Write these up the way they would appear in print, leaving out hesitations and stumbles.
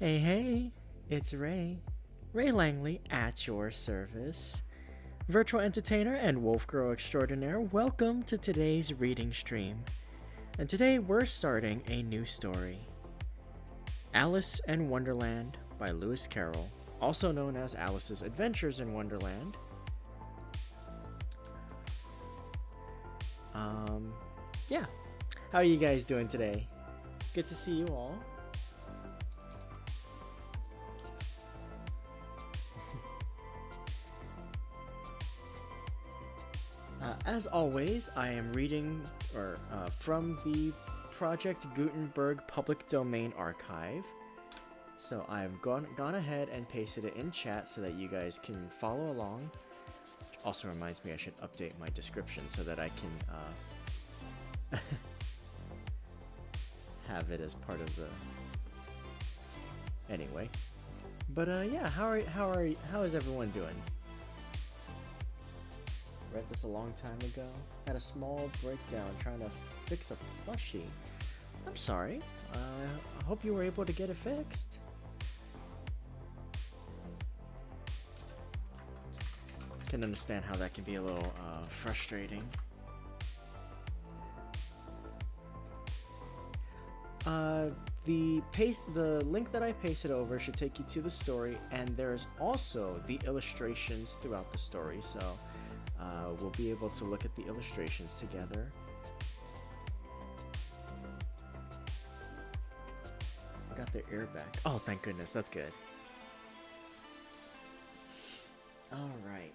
Hey, hey, it's Ray Langley at your service. Virtual entertainer and wolf girl extraordinaire, welcome to today's reading stream. And today we're starting a new story Alice in Wonderland by Lewis Carroll, also known as Alice's Adventures in Wonderland. Yeah. How are you guys doing today? Good to see you all. As always, I am reading from the Project Gutenberg Public Domain Archive. So I've gone ahead and pasted it in chat so that you guys can follow along. Also reminds me I should update my description so that I can have it as part of the. Anyway, but yeah, how is everyone doing? Read this a long time ago. Had a small breakdown trying to fix a plushie. I'm sorry. I hope you were able to get it fixed. Can understand how that can be a little frustrating. The link that I pasted over should take you to the story, and there's also the illustrations throughout the story. So. We'll be able to look at the illustrations together. Got their ear back. Oh, thank goodness. That's good. Alright.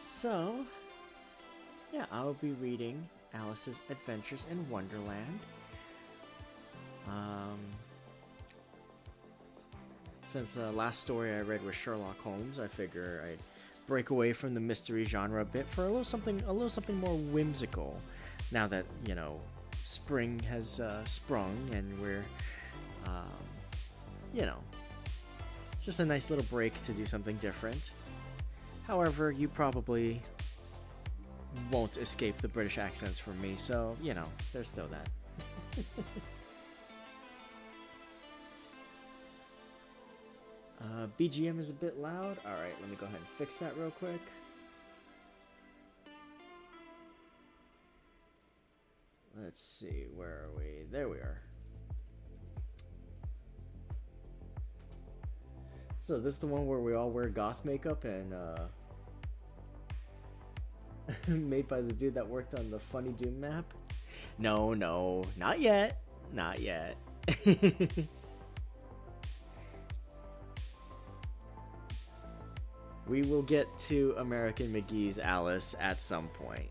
So, yeah, I'll be reading Alice's Adventures in Wonderland. Since the last story I read was Sherlock Holmes, I figure I'd break away from the mystery genre a bit for a little something more whimsical. Now that spring has sprung and we're, it's just a nice little break to do something different. However, you probably won't escape the British accents from me, so there's still that. BGM is a bit loud. Alright, let me go ahead and fix that real quick. Let's see, where are we? There we are. So this is the one where we all wear goth makeup and made by the dude that worked on the Funny Doom map? No, not yet. Not yet. We will get to American McGee's Alice at some point.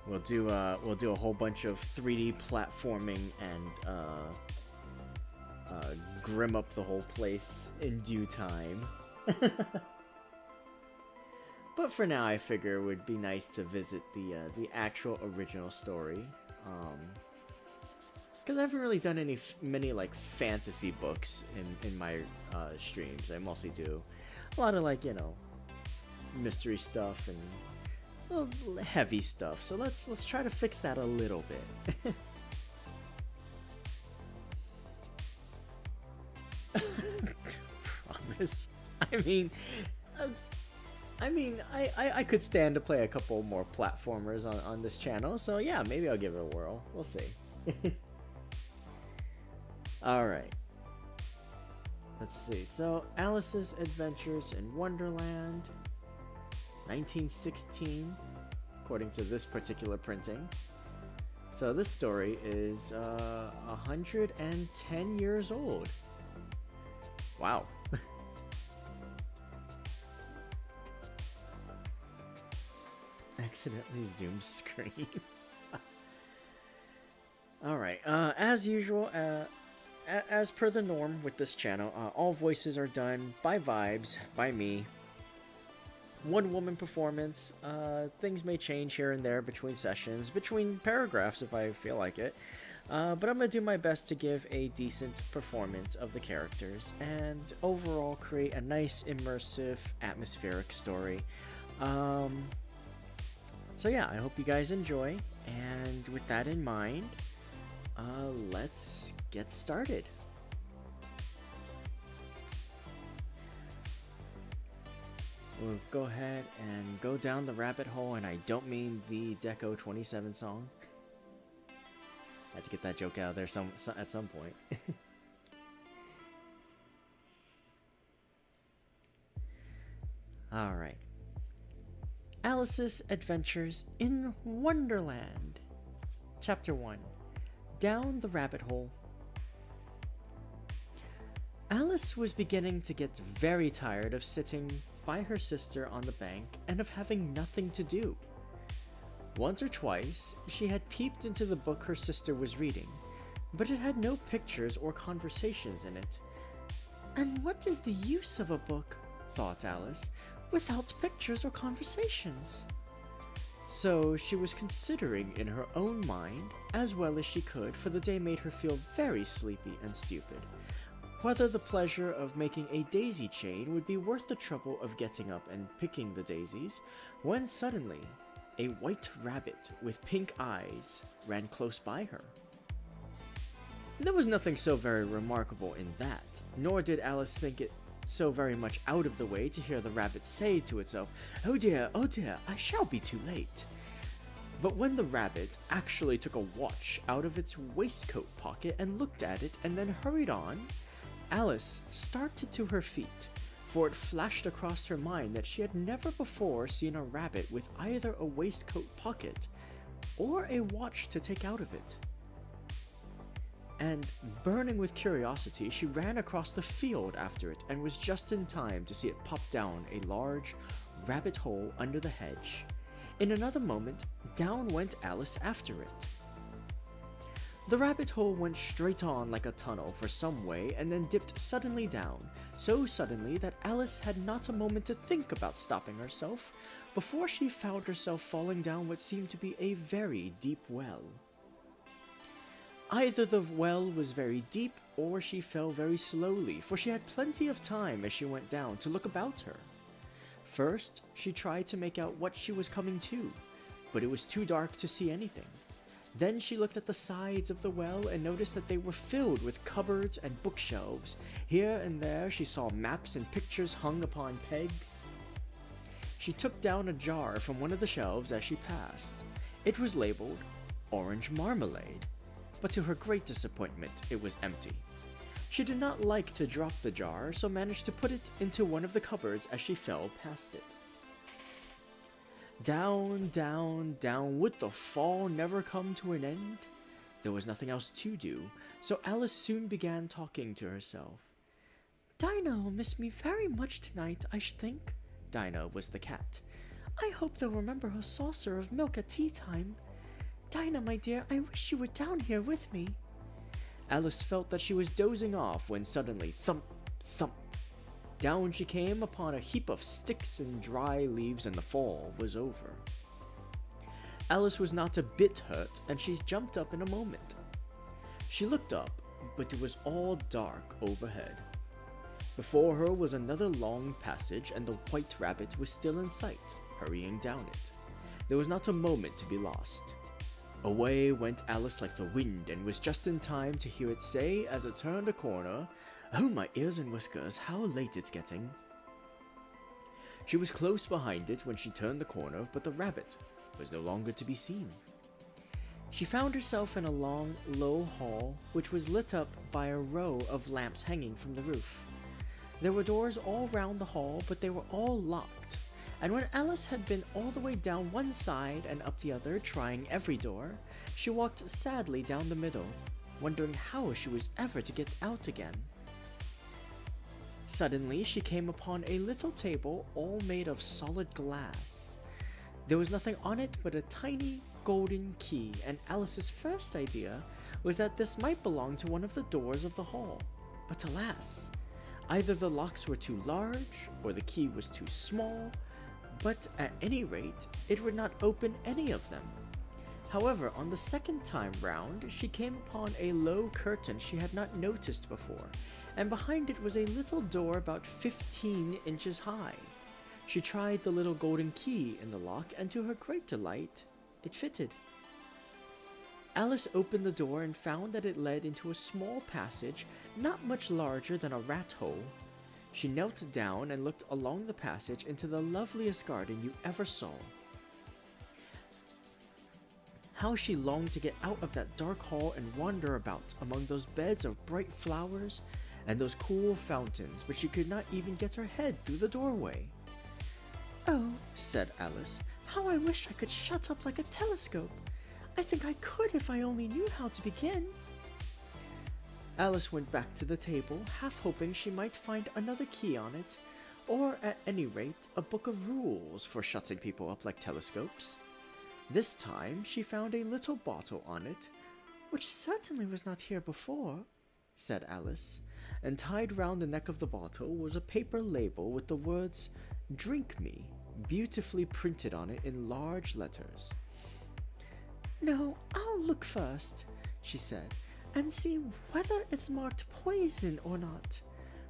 We'll do a whole bunch of 3D platforming and grim up the whole place in due time. But for now, I figure it would be nice to visit the actual original story. Because I haven't really done many like fantasy books in my streams. I mostly do a lot of mystery stuff and a little heavy stuff. So let's try to fix that a little bit. Promise. I could stand to play a couple more platformers on this channel. So yeah, maybe I'll give it a whirl. We'll see. Alright. Let's see. So, Alice's Adventures in Wonderland, 1916, according to this particular printing. So, this story is 110 years old. Wow. Accidentally zoomed screen. Alright, as usual, as per the norm with this channel, all voices are done by Vibes, by me. One woman performance. Things may change here and there between sessions, between paragraphs if I feel like it. But I'm going to do my best to give a decent performance of the characters and overall create a nice, immersive, atmospheric story. So yeah, I hope you guys enjoy, and with that in mind, let's get started. We'll go ahead and go down the rabbit hole, and I don't mean the Deco 27 song. I had to get that joke out there at some point. Alright. Alice's Adventures in Wonderland. Chapter 1. Down the Rabbit Hole. Alice was beginning to get very tired of sitting by her sister on the bank and of having nothing to do. Once or twice, she had peeped into the book her sister was reading, but it had no pictures or conversations in it. And what is the use of a book, thought Alice, without pictures or conversations? So she was considering in her own mind, as well as she could, for the day made her feel very sleepy and stupid, whether the pleasure of making a daisy chain would be worth the trouble of getting up and picking the daisies, when suddenly a white rabbit with pink eyes ran close by her. There was nothing so very remarkable in that, nor did Alice think it so very much out of the way to hear the rabbit say to itself, oh dear, I shall be too late." But when the rabbit actually took a watch out of its waistcoat pocket and looked at it and then hurried on, Alice started to her feet, for it flashed across her mind that she had never before seen a rabbit with either a waistcoat pocket or a watch to take out of it. And, burning with curiosity, she ran across the field after it and was just in time to see it pop down a large rabbit hole under the hedge. In another moment, down went Alice after it. The rabbit hole went straight on like a tunnel for some way and then dipped suddenly down, so suddenly that Alice had not a moment to think about stopping herself before she found herself falling down what seemed to be a very deep well. Either the well was very deep or she fell very slowly, for she had plenty of time as she went down to look about her. First, she tried to make out what she was coming to, but it was too dark to see anything. Then she looked at the sides of the well and noticed that they were filled with cupboards and bookshelves. Here and there she saw maps and pictures hung upon pegs. She took down a jar from one of the shelves as she passed. It was labeled Orange Marmalade, but to her great disappointment it was empty. She did not like to drop the jar, so managed to put it into one of the cupboards as she fell past it. Down, down, down, would the fall never come to an end? There was nothing else to do, so Alice soon began talking to herself. Dinah will miss me very much tonight, I should think. Dinah was the cat. I hope they'll remember her saucer of milk at tea time. Dinah, my dear, I wish you were down here with me. Alice felt that she was dozing off when suddenly, thump, thump, down she came upon a heap of sticks and dry leaves, and the fall was over. Alice was not a bit hurt, and she jumped up in a moment. She looked up, but it was all dark overhead. Before her was another long passage, and the white rabbit was still in sight, hurrying down it. There was not a moment to be lost. Away went Alice like the wind, and was just in time to hear it say, as it turned a corner, "Oh, my ears and whiskers, how late it's getting." She was close behind it when she turned the corner, but the rabbit was no longer to be seen. She found herself in a long, low hall, which was lit up by a row of lamps hanging from the roof. There were doors all round the hall, but they were all locked, and when Alice had been all the way down one side and up the other, trying every door, she walked sadly down the middle, wondering how she was ever to get out again. Suddenly she came upon a little table all made of solid glass. There was nothing on it but a tiny golden key, and Alice's first idea was that this might belong to one of the doors of the hall. But alas, either the locks were too large or the key was too small, but at any rate it would not open any of them. However, on the second time round she came upon a low curtain she had not noticed before, and behind it was a little door about 15 inches high. She tried the little golden key in the lock, and to her great delight, it fitted. Alice opened the door and found that it led into a small passage not much larger than a rat hole. She knelt down and looked along the passage into the loveliest garden you ever saw. How she longed to get out of that dark hall and wander about among those beds of bright flowers and those cool fountains, but she could not even get her head through the doorway. "Oh," said Alice, "how I wish I could shut up like a telescope. I think I could if I only knew how to begin." Alice went back to the table, half hoping she might find another key on it, or at any rate a book of rules for shutting people up like telescopes. This time she found a little bottle on it, "which certainly was not here before," said Alice, and tied round the neck of the bottle was a paper label with the words "Drink Me" beautifully printed on it in large letters. "No, I'll look first," she said, "and see whether it's marked poison or not,"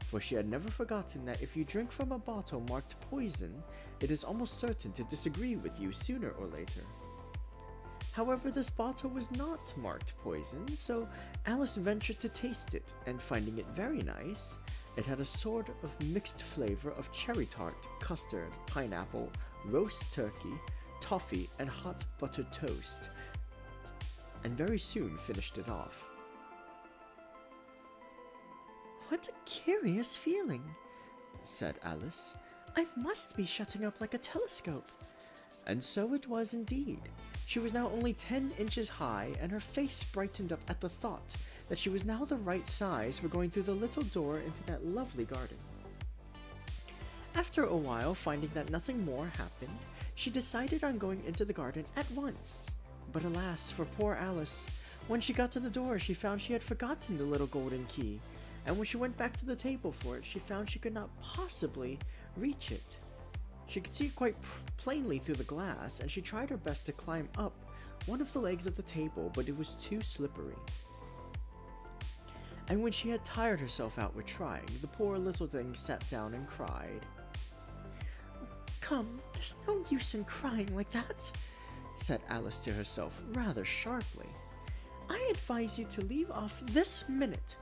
for she had never forgotten that if you drink from a bottle marked poison, it is almost certain to disagree with you sooner or later. However, this bottle was not marked poison, so Alice ventured to taste it, and finding it very nice, it had a sort of mixed flavor of cherry tart, custard, pineapple, roast turkey, toffee, and hot buttered toast, and very soon finished it off. "What a curious feeling," said Alice. "I must be shutting up like a telescope." And so it was indeed. She was now only 10 inches high, and her face brightened up at the thought that she was now the right size for going through the little door into that lovely garden. After a while, finding that nothing more happened, she decided on going into the garden at once. But alas for poor Alice, when she got to the door she found she had forgotten the little golden key, and when she went back to the table for it, she found she could not possibly reach it. She could see it quite plainly through the glass, and she tried her best to climb up one of the legs of the table, but it was too slippery. And when she had tired herself out with trying, the poor little thing sat down and cried. "Come, there's no use in crying like that," said Alice to herself rather sharply. "I advise you to leave off this minute."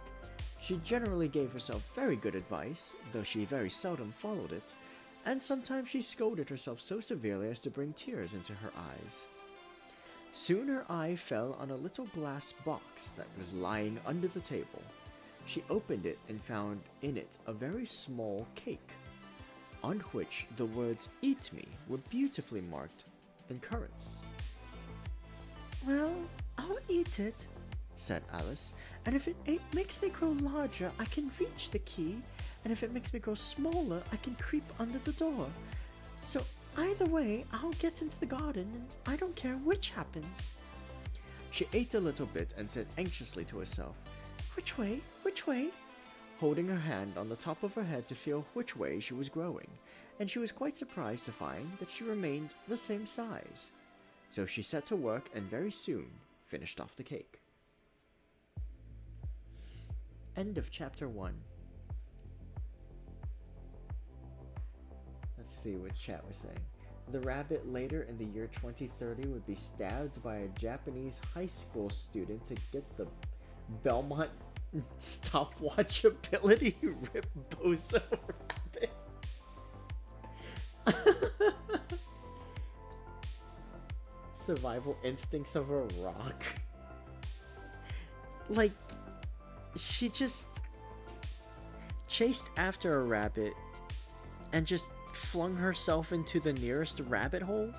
She generally gave herself very good advice, though she very seldom followed it, and sometimes she scolded herself so severely as to bring tears into her eyes. Soon her eye fell on a little glass box that was lying under the table. She opened it and found in it a very small cake, on which the words "Eat me" were beautifully marked in currants. "Well, I'll eat it," said Alice, "and if it makes me grow larger, I can reach the key, and if it makes me grow smaller, I can creep under the door. So either way, I'll get into the garden, and I don't care which happens." She ate a little bit and said anxiously to herself, "Which way? Which way?" holding her hand on the top of her head to feel which way she was growing, and she was quite surprised to find that she remained the same size. So she set to work and very soon finished off the cake. End of chapter 1. Let's see what chat was saying. The rabbit later in the year 2030 would be stabbed by a Japanese high school student to get the Belmont stopwatch ability. Rip Bozo rabbit. Survival instincts of a rock. Like, she just chased after a rabbit and just flung herself into the nearest rabbit hole.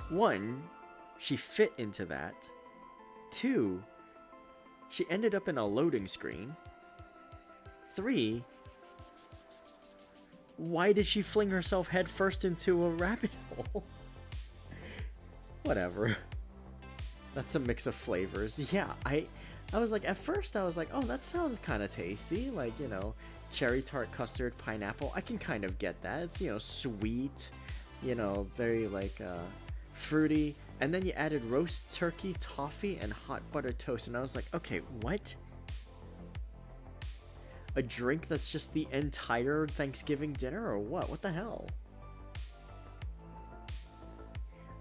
One, she fit into that. Two, she ended up in a loading screen. Three, why did she fling herself headfirst into a rabbit hole? Whatever. That's a mix of flavors. Yeah, I was like, at first I was like, oh, that sounds kind of tasty. Like, you know, cherry tart, custard, pineapple. I can kind of get that. It's, you know, sweet, you know, very like fruity. And then you added roast turkey, toffee, and hot buttered toast. And I was like, okay, what? A drink that's just the entire Thanksgiving dinner, or what? What the hell?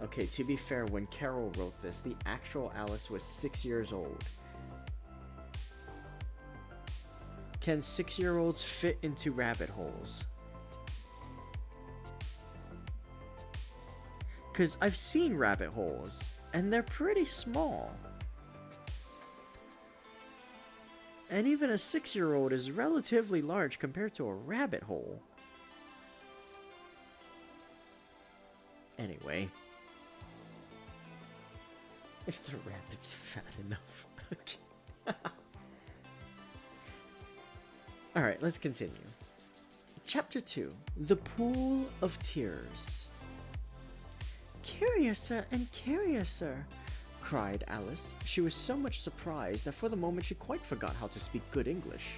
Okay, to be fair, when Carroll wrote this, the actual Alice was 6 years old. Can 6-year-olds fit into rabbit holes? Because I've seen rabbit holes, and they're pretty small. And even a 6-year-old is relatively large compared to a rabbit hole. Anyway. If the rabbit's fat enough. Okay. Alright, let's continue. Chapter 2. The Pool of Tears. "Curiouser and curiouser," cried Alice. She was so much surprised that for the moment she quite forgot how to speak good English.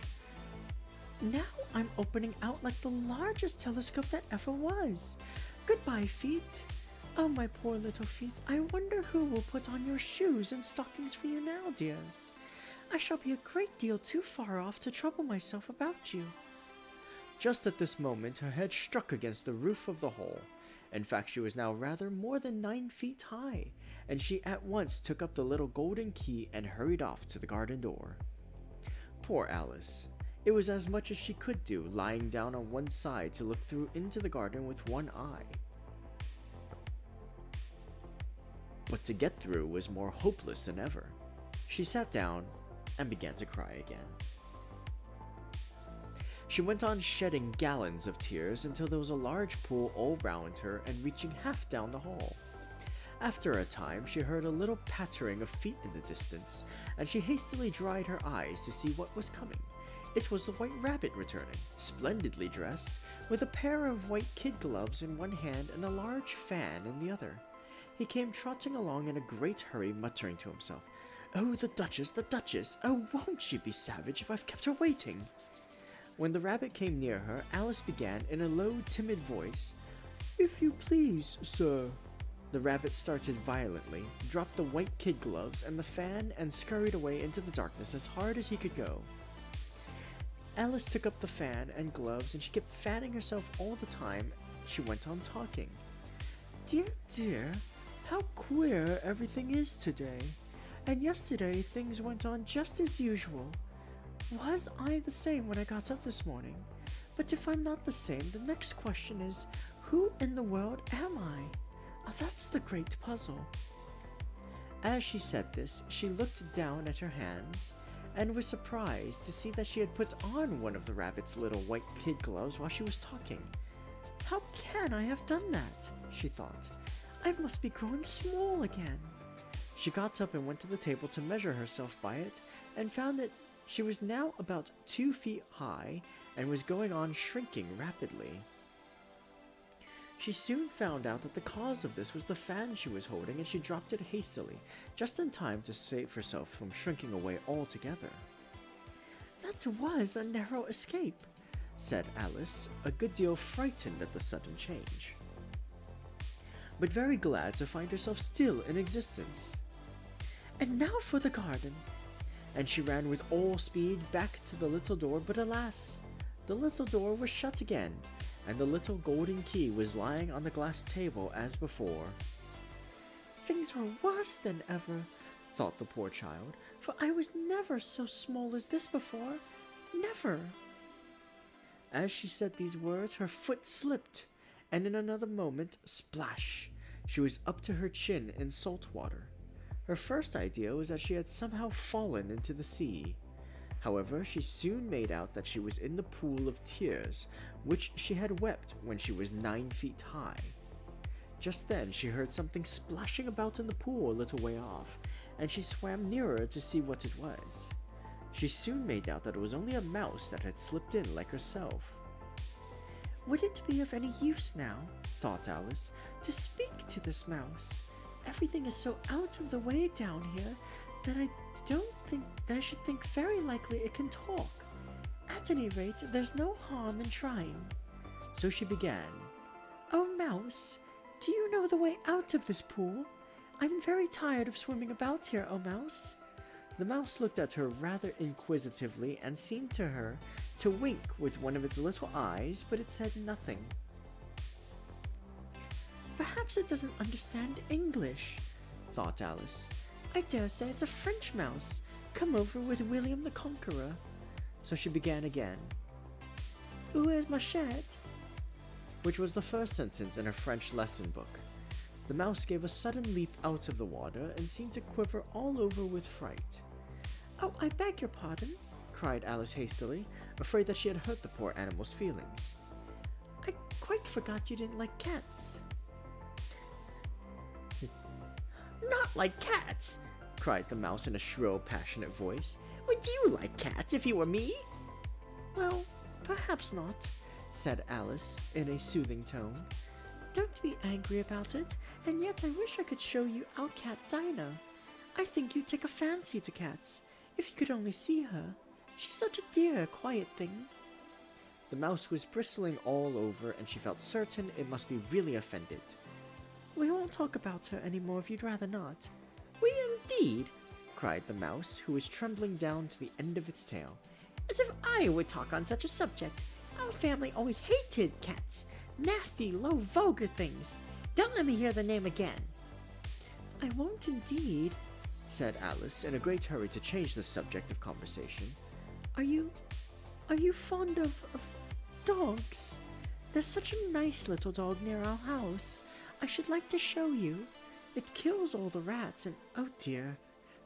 "Now I'm opening out like the largest telescope that ever was. Goodbye, feet. Oh, my poor little feet, I wonder who will put on your shoes and stockings for you now, dears. I shall be a great deal too far off to trouble myself about you." Just at this moment her head struck against the roof of the hole. In fact, she was now rather more than 9 feet high, and she at once took up the little golden key and hurried off to the garden door. Poor Alice. It was as much as she could do, lying down on one side to look through into the garden with one eye. But to get through was more hopeless than ever. She sat down and began to cry again. She went on shedding gallons of tears until there was a large pool all round her and reaching half down the hall. After a time she heard a little pattering of feet in the distance, and she hastily dried her eyes to see what was coming. It was the White Rabbit returning, splendidly dressed, with a pair of white kid gloves in one hand and a large fan in the other. He came trotting along in a great hurry, muttering to himself, "Oh, the Duchess, the Duchess! Oh, won't she be savage if I've kept her waiting?" When the rabbit came near her, Alice began in a low, timid voice, "If you please, sir." The rabbit started violently, dropped the white kid gloves and the fan, and scurried away into the darkness as hard as he could go. Alice took up the fan and gloves, and she kept fanning herself all the time. She went on talking. "Dear, dear, how queer everything is today. And yesterday things went on just as usual. Was I the same when I got up this morning? But if I'm not the same, the next question is, who in the world am I? Oh, that's the great puzzle." As she said this, she looked down at her hands, and was surprised to see that she had put on one of the rabbit's little white kid gloves while she was talking. "How can I have done that?" she thought. "I must be growing small again." She got up and went to the table to measure herself by it, and found that she was now about 2 feet high, and was going on shrinking rapidly. She soon found out that the cause of this was the fan she was holding, and she dropped it hastily, just in time to save herself from shrinking away altogether. "That was a narrow escape," said Alice, a good deal frightened at the sudden change, but very glad to find herself still in existence. "And now for the garden." And she ran with all speed back to the little door, but alas, the little door was shut again, and the little golden key was lying on the glass table as before. "Things are worse than ever," thought the poor child, "for I was never so small as this before, never." As she said these words, her foot slipped, and in another moment, splash, she was up to her chin in salt water. Her first idea was that she had somehow fallen into the sea. However, she soon made out that she was in the pool of tears, which she had wept when she was 9 feet high. Just then she heard something splashing about in the pool a little way off, and she swam nearer to see what it was. She soon made out that it was only a mouse that had slipped in like herself. "Would it be of any use now," thought Alice, "to speak to this mouse? Everything is so out of the way down here that I should think very likely it can talk. At any rate, there's no harm in trying." So she began, "Oh, mouse, do you know the way out of this pool? I'm very tired of swimming about here, oh mouse." The mouse looked at her rather inquisitively and seemed to her to wink with one of its little eyes, but it said nothing. Perhaps it doesn't understand English, thought Alice. I dare say it's a French mouse, come over with William the Conqueror. So she began again. Où est ma chatte? Which was the first sentence in her French lesson book. The mouse gave a sudden leap out of the water and seemed to quiver all over with fright. Oh, I beg your pardon, cried Alice hastily, afraid that she had hurt the poor animal's feelings. I quite forgot you didn't like cats. Not like cats, cried the mouse in a shrill, passionate voice. Would you like cats if you were me? Well, perhaps not, said Alice in a soothing tone. Don't be angry about it, and yet I wish I could show you our cat Dinah. I think you'd take a fancy to cats, if you could only see her. She's such a dear, quiet thing. The mouse was bristling all over, and she felt certain it must be really offended. We won't talk about her any more if you'd rather not. We indeed, cried the mouse, who was trembling down to the end of its tail. As if I would talk on such a subject. Our family always hated cats. Nasty, low, vulgar things. Don't let me hear the name again. I won't indeed, said Alice, in a great hurry to change the subject of conversation. Are you fond of dogs? There's such a nice little dog near our house. I should like to show you. It kills all the rats and, oh dear,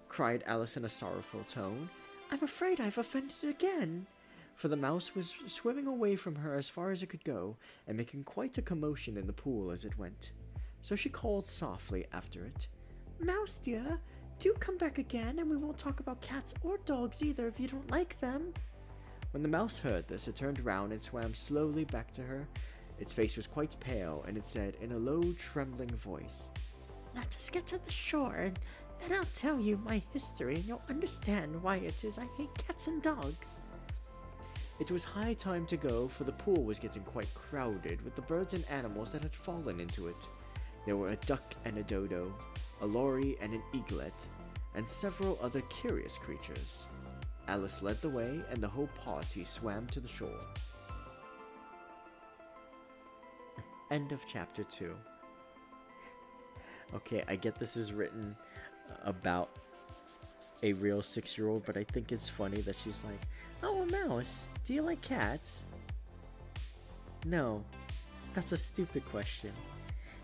cried Alice in a sorrowful tone, I'm afraid I've offended it again. For the mouse was swimming away from her as far as it could go, and making quite a commotion in the pool as it went. So she called softly after it, Mouse dear, do come back again, and we won't talk about cats or dogs either if you don't like them. When the mouse heard this, it turned round and swam slowly back to her. Its face was quite pale, and it said in a low, trembling voice, Let us get to the shore, and then I'll tell you my history, and you'll understand why it is I hate cats and dogs. It was high time to go, for the pool was getting quite crowded with the birds and animals that had fallen into it. There were a duck and a dodo, a lory and an eaglet, and several other curious creatures. Alice led the way, and the whole party swam to the shore. End of chapter 2. Okay, I get this is written about a real 6-year-old, but I think it's funny that she's like, oh, a mouse, do you like cats? No, that's a stupid question.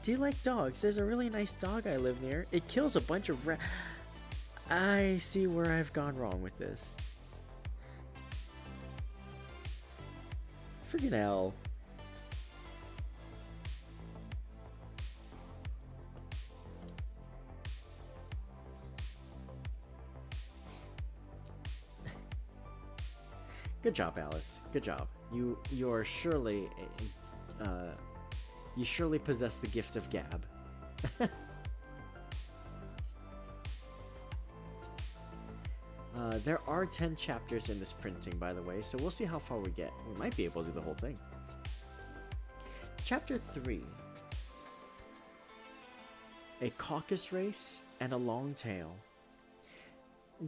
Do you like dogs? There's a really nice dog I live near. It kills a bunch of I see where I've gone wrong with this. Freaking hell. Good job, Alice. Good job. You're surely you surely possess the gift of gab. There are 10 chapters in this printing, by the way, so we'll see how far we get. We might be able to do the whole thing. Chapter 3. A caucus race and a long tail.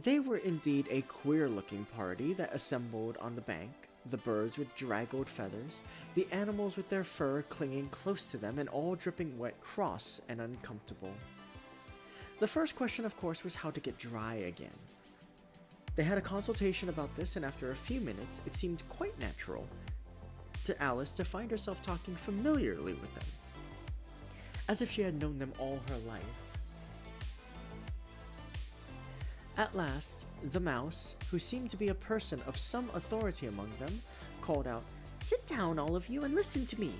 They were indeed a queer-looking party that assembled on the bank, the birds with draggled feathers, the animals with their fur clinging close to them and all dripping wet, cross and uncomfortable. The first question, of course, was how to get dry again. They had a consultation about this, and after a few minutes, it seemed quite natural to Alice to find herself talking familiarly with them, as if she had known them all her life. At last, the mouse, who seemed to be a person of some authority among them, called out, Sit down, all of you, and listen to me.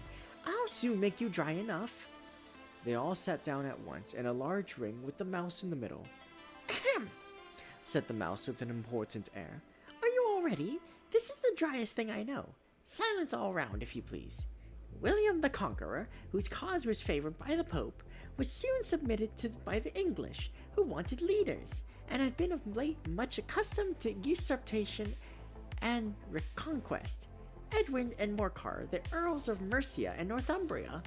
I'll soon make you dry enough. They all sat down at once, in a large ring with the mouse in the middle. Ahem, said the mouse with an important air. Are you all ready? This is the driest thing I know. Silence all round, if you please. William the Conqueror, whose cause was favored by the Pope, was soon submitted to by the English, who wanted leaders, and had been of late much accustomed to usurpation and reconquest. Edwin and Morcar, the Earls of Mercia and Northumbria.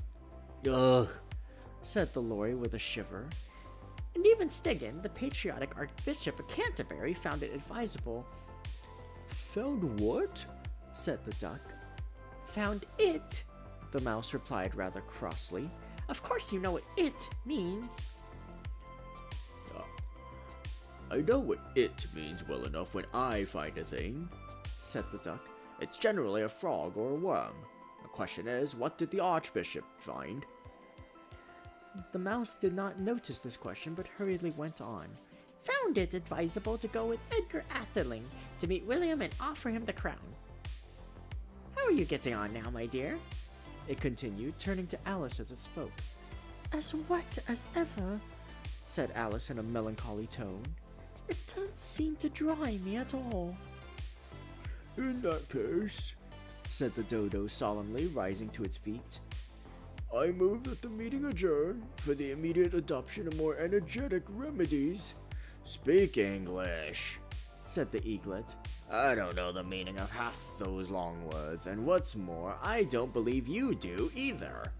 Ugh, said the lorry with a shiver. And even Steggen, the patriotic Archbishop of Canterbury, found it advisable. Found what? Said the duck. Found it, the mouse replied rather crossly. Of course you know what it means. I know what it means well enough when I find a thing, said the duck. It's generally a frog or a worm. The question is, what did the Archbishop find? The mouse did not notice this question, but hurriedly went on. Found it advisable to go with Edgar Atheling to meet William and offer him the crown. How are you getting on now, my dear? It continued, turning to Alice as it spoke. As wet as ever, said Alice in a melancholy tone. It doesn't seem to dry me at all. In that case, said the dodo solemnly, rising to its feet, I move that the meeting adjourn for the immediate adoption of more energetic remedies. Speak English, said the eaglet. I don't know the meaning of half those long words, and what's more, I don't believe you do either.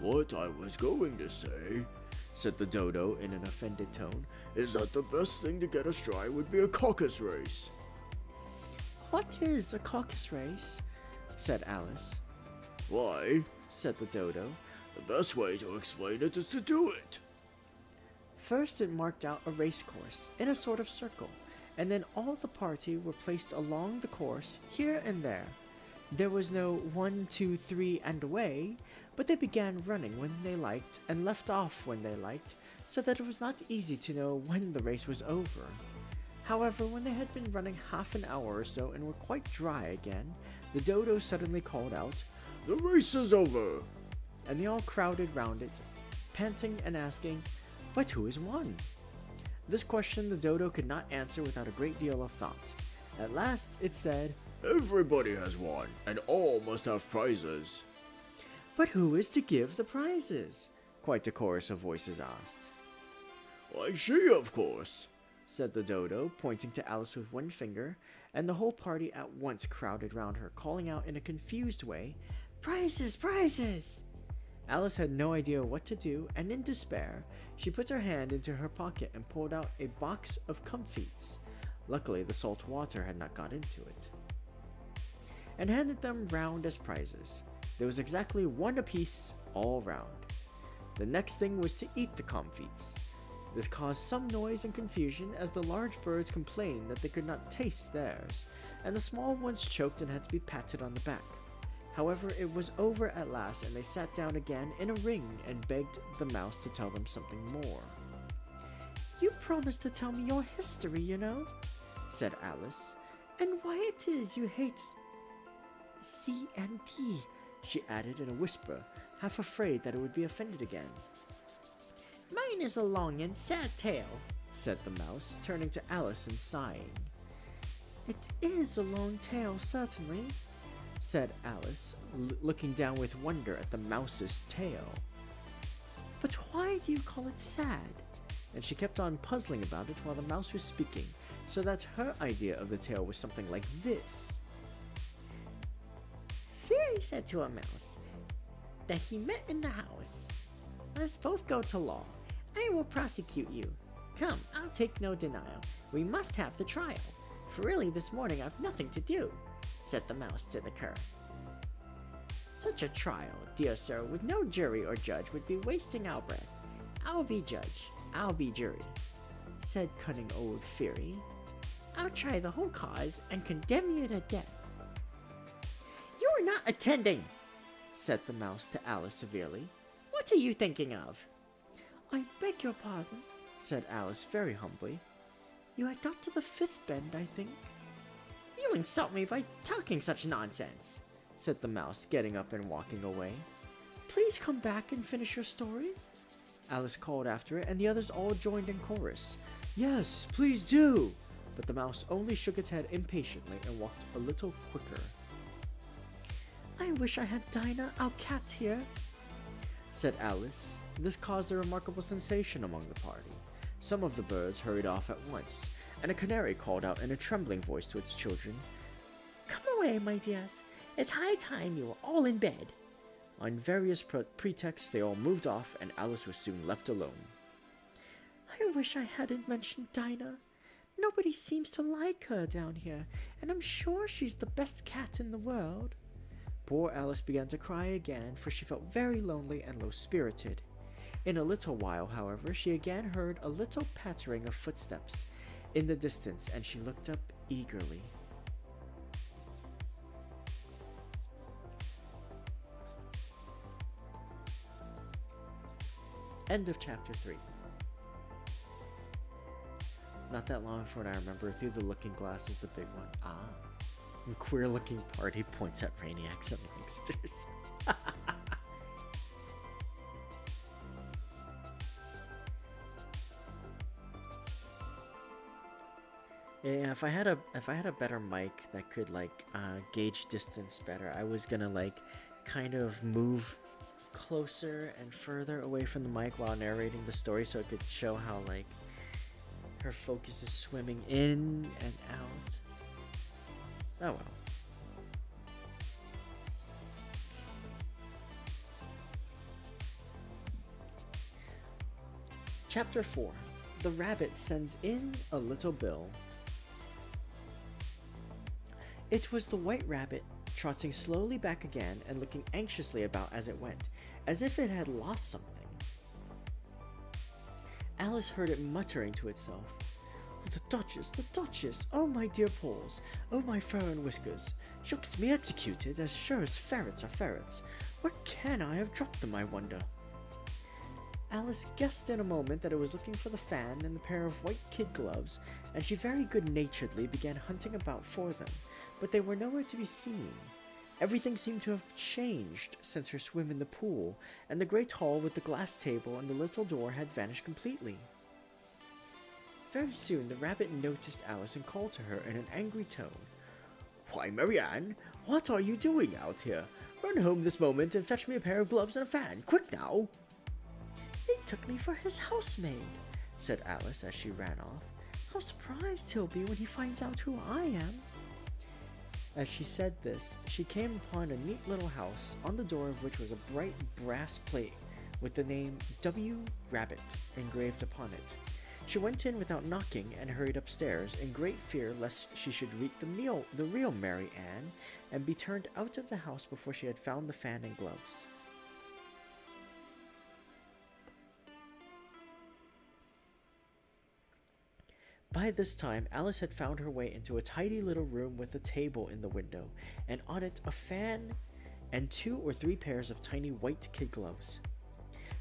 What I was going to say, said the dodo in an offended tone, is that the best thing to get us dry would be a caucus race. What is a caucus race? Said Alice. Why, said the dodo, the best way to explain it is to do it. First it marked out a race course in a sort of circle, and then all the party were placed along the course here and there. There was no 1, 2, 3 and away, but they began running when they liked and left off when they liked, so that it was not easy to know when the race was over. However, when they had been running half an hour or so and were quite dry again, the dodo suddenly called out, The race is over! And they all crowded round it, panting and asking, But who has won? This question the dodo could not answer without a great deal of thought. At last it said, Everybody has won, and all must have prizes. But who is to give the prizes? Quite a chorus of voices asked. Why, she, of course, said the dodo, pointing to Alice with one finger, and the whole party at once crowded round her, calling out in a confused way, Prizes! Prizes! Alice had no idea what to do, and in despair, she put her hand into her pocket and pulled out a box of comfits. Luckily, the salt water had not got into it. And handed them round as prizes. There was exactly one apiece all round. The next thing was to eat the comfits. This caused some noise and confusion, as the large birds complained that they could not taste theirs, and the small ones choked and had to be patted on the back. However, it was over at last, and they sat down again in a ring and begged the mouse to tell them something more. You promised to tell me your history, you know, said Alice, and why it is you hate C and D, she added in a whisper, half afraid that it would be offended again. Mine is a long and sad tale, said the mouse, turning to Alice and sighing. It is a long tale, certainly, said Alice, looking down with wonder at the mouse's tail. But why do you call it sad? And she kept on puzzling about it while the mouse was speaking, so that her idea of the tale was something like this. Fairy said to a mouse that he met in the house, Let's both go to law. I will prosecute you. Come, I'll take no denial. We must have the trial. For really this morning I've nothing to do, said the mouse to the cur. Such a trial, dear sir, with no jury or judge would be wasting our breath. I'll be judge, I'll be jury, said cunning old Fairy. I'll try the whole cause and condemn you to death. You are not attending, said the mouse to Alice severely. What are you thinking of? I beg your pardon, said Alice very humbly. You had got to the fifth bend, I think. You insult me by talking such nonsense, said the mouse, getting up and walking away. Please come back and finish your story, Alice called after it, and the others all joined in chorus. Yes, please do! But the mouse only shook its head impatiently and walked a little quicker. I wish I had Dinah, our cat, here, said Alice. This caused a remarkable sensation among the party. Some of the birds hurried off at once, and a canary called out in a trembling voice to its children, Come away, my dears. It's high time you were all in bed. On various pretexts they all moved off, and Alice was soon left alone. I wish I hadn't mentioned Dinah. Nobody seems to like her down here, and I'm sure she's the best cat in the world." Poor Alice began to cry again, for she felt very lonely and low-spirited. In a little while, however, she again heard a little pattering of footsteps in the distance, and she looked up eagerly. End of chapter 3. Not that long for what I remember. Through the looking glass is the big one. Ah. Queer looking party points at Brainiacs and Youngsters. Yeah, if I had a better mic that could gauge distance better, I was gonna kind of move closer and further away from the mic while narrating the story so it could show how her focus is swimming in and out. Oh well. Chapter 4. The rabbit sends in a little bill. It was the white rabbit, trotting slowly back again and looking anxiously about as it went, as if it had lost something. Alice heard it muttering to itself. The Duchess, oh my dear paws, oh my fur and whiskers, she'll get me executed as sure as ferrets are ferrets. Where can I have dropped them, I wonder? Alice guessed in a moment that it was looking for the fan and the pair of white kid gloves, and she very good-naturedly began hunting about for them, but they were nowhere to be seen. Everything seemed to have changed since her swim in the pool, and the great hall with the glass table and the little door had vanished completely. Very soon the rabbit noticed Alice and called to her in an angry tone. "Why, Marianne, what are you doing out here? Run home this moment and fetch me a pair of gloves and a fan, quick now!" "He took me for his housemaid," said Alice as she ran off. "How surprised he'll be when he finds out who I am." As she said this, she came upon a neat little house, on the door of which was a bright brass plate with the name W. Rabbit engraved upon it. She went in without knocking and hurried upstairs, in great fear lest she should meet the real Mary Ann and be turned out of the house before she had found the fan and gloves. By this time, Alice had found her way into a tidy little room with a table in the window, and on it a fan and 2 or 3 pairs of tiny white kid gloves.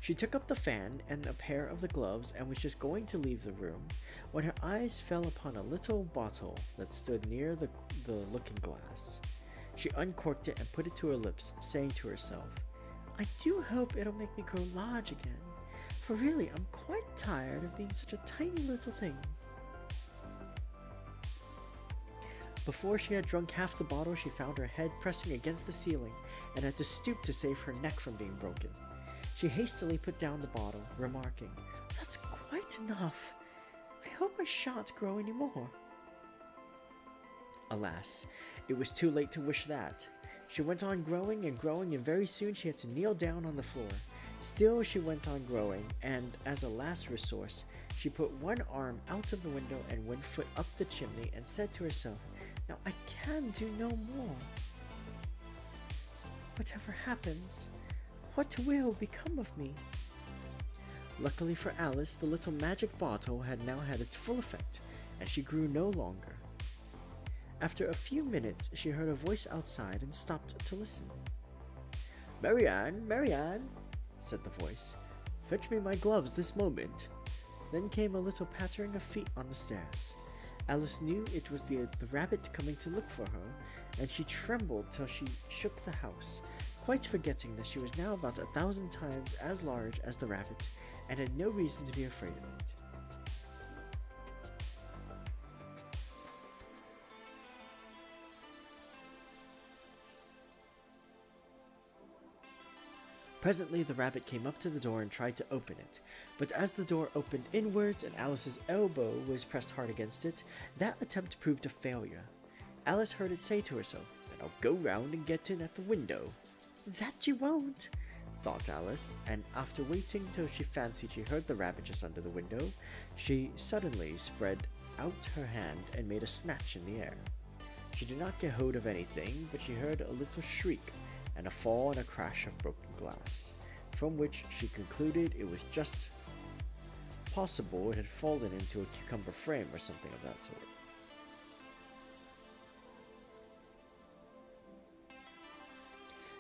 She took up the fan and a pair of the gloves and was just going to leave the room when her eyes fell upon a little bottle that stood near the looking glass. She uncorked it and put it to her lips, saying to herself, "I do hope it'll make me grow large again, for really I'm quite tired of being such a tiny little thing." Before she had drunk half the bottle, she found her head pressing against the ceiling and had to stoop to save her neck from being broken. She hastily put down the bottle, remarking, "That's quite enough. I hope I shan't grow any more." Alas, it was too late to wish that. She went on growing and growing, and very soon she had to kneel down on the floor. Still she went on growing, and as a last resource, she put one arm out of the window and one foot up the chimney and said to herself, "Now I can do no more. Whatever happens, what will become of me?" Luckily for Alice, the little magic bottle had now had its full effect, and she grew no longer. After a few minutes, she heard a voice outside and stopped to listen. "Marianne, Marianne," said the voice, "fetch me my gloves this moment." Then came a little pattering of feet on the stairs. Alice knew it was the rabbit coming to look for her, and she trembled till she shook the house, quite forgetting that she was now about 1,000 times as large as the rabbit, and had no reason to be afraid of it. Presently the rabbit came up to the door and tried to open it, but as the door opened inwards and Alice's elbow was pressed hard against it, that attempt proved a failure. Alice heard it say to herself, "Then I'll go round and get in at the window." "That you won't," thought Alice, and after waiting till she fancied she heard the rabbit just under the window, she suddenly spread out her hand and made a snatch in the air. She did not get hold of anything, but she heard a little shriek and a fall and a crash of broken glass, from which she concluded it was just possible it had fallen into a cucumber frame or something of that sort.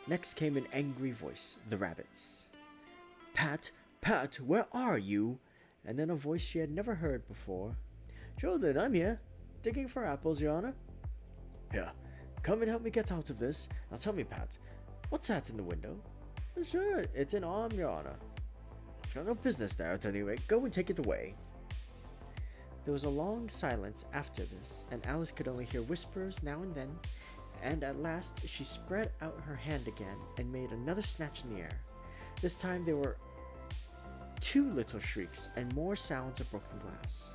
Next came an angry voice, the rabbit's. "Pat, Pat, where are you?" And then a voice she had never heard before. "Sure then, I'm here. Digging for apples, Your Honor." "Here, come and help me get out of this. Now tell me, Pat, what's that in the window?" "Sure, it's an arm, Your Honor." "It's got no business there at any rate. Go and take it away." There was a long silence after this, and Alice could only hear whispers now and then, and at last she spread out her hand again and made another snatch in the air. This time there were 2 little shrieks and more sounds of broken glass.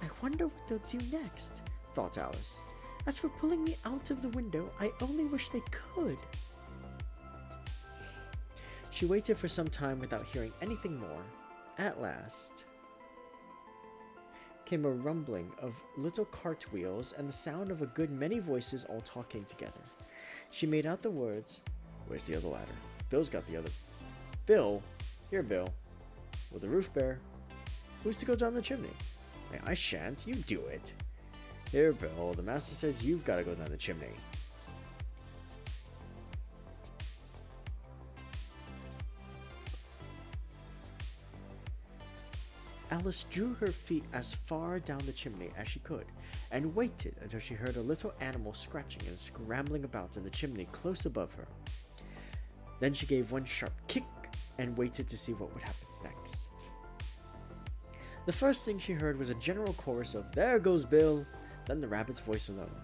"I wonder what they'll do next," thought Alice. "As for pulling me out of the window, I only wish they could." She waited for some time without hearing anything more. At last came a rumbling of little cartwheels and the sound of a good many voices all talking together. She made out the words, "Where's the other ladder? Bill's got the other." "Bill? Here, Bill. Will the roof bear? Who's to go down the chimney?" "Hey, I shan't. You do it." "Here, Bill. The master says you've got to go down the chimney." Alice drew her feet as far down the chimney as she could, and waited until she heard a little animal scratching and scrambling about in the chimney close above her. Then she gave one sharp kick and waited to see what would happen next. The first thing she heard was a general chorus of "There goes Bill!" Then the rabbit's voice alone.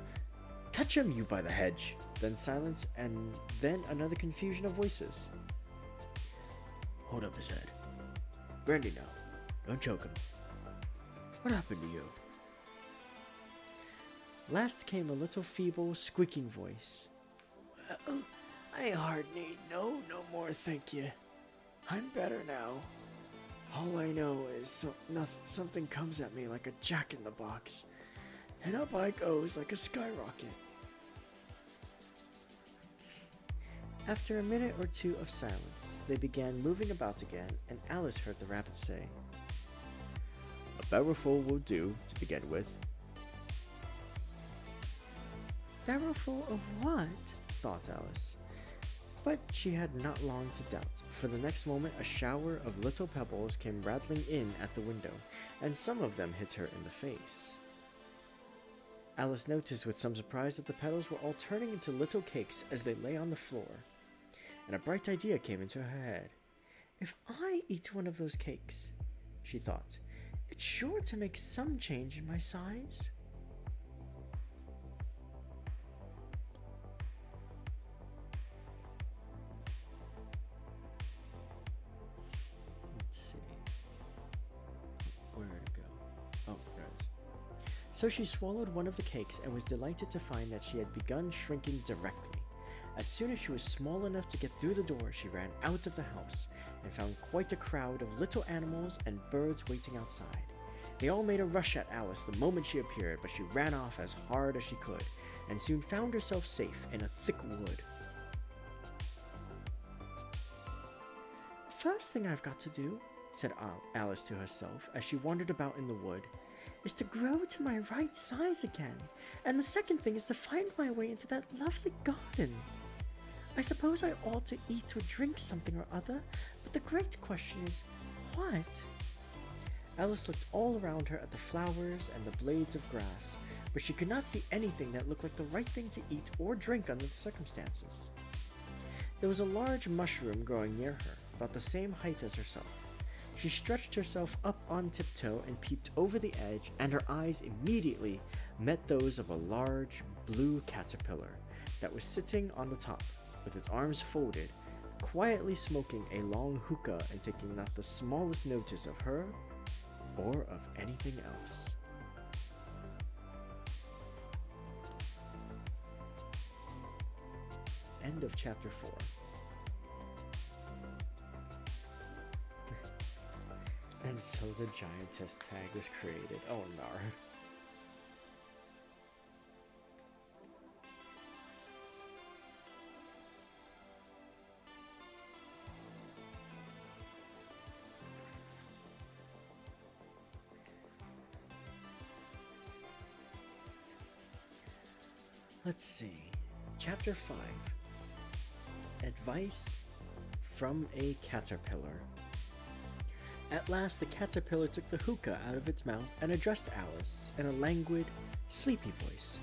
"Catch him, you by the hedge!" Then silence, and then another confusion of voices. "Hold up his head. Brandy now. Don't choke him. What happened to you?" Last came a little feeble, squeaking voice. "Well, I hardly know no more, thank you. I'm better now. All I know is something comes at me like a jack-in-the-box, and up I goes like a skyrocket." After a minute or 2 of silence, they began moving about again, and Alice heard the rabbit say, "A barrowful will do, to begin with." "Barrowful of what?" thought Alice. But she had not long to doubt, for the next moment a shower of little pebbles came rattling in at the window, and some of them hit her in the face. Alice noticed with some surprise that the petals were all turning into little cakes as they lay on the floor, and a bright idea came into her head. "If I eat one of those cakes," she thought, "it's sure to make some change in my size." Let's see. Where did it go? Oh, there it is. So she swallowed one of the cakes and was delighted to find that she had begun shrinking directly. As soon as she was small enough to get through the door, she ran out of the house and found quite a crowd of little animals and birds waiting outside. They all made a rush at Alice the moment she appeared, but she ran off as hard as she could, and soon found herself safe in a thick wood. "The first thing I've got to do," said Alice to herself as she wandered about in the wood, "is to grow to my right size again, and the second thing is to find my way into that lovely garden. I suppose I ought to eat or drink something or other, but the great question is, what?" Alice looked all around her at the flowers and the blades of grass, but she could not see anything that looked like the right thing to eat or drink under the circumstances. There was a large mushroom growing near her, about the same height as herself. She stretched herself up on tiptoe and peeped over the edge, and her eyes immediately met those of a large blue caterpillar that was sitting on the top, with its arms folded, quietly smoking a long hookah and taking not the smallest notice of her or of anything else. End of chapter 4. And so the giantess tag was created. Oh no. Let's see. Chapter 5. Advice from a Caterpillar. At last the caterpillar took the hookah out of its mouth and addressed Alice in a languid, sleepy voice.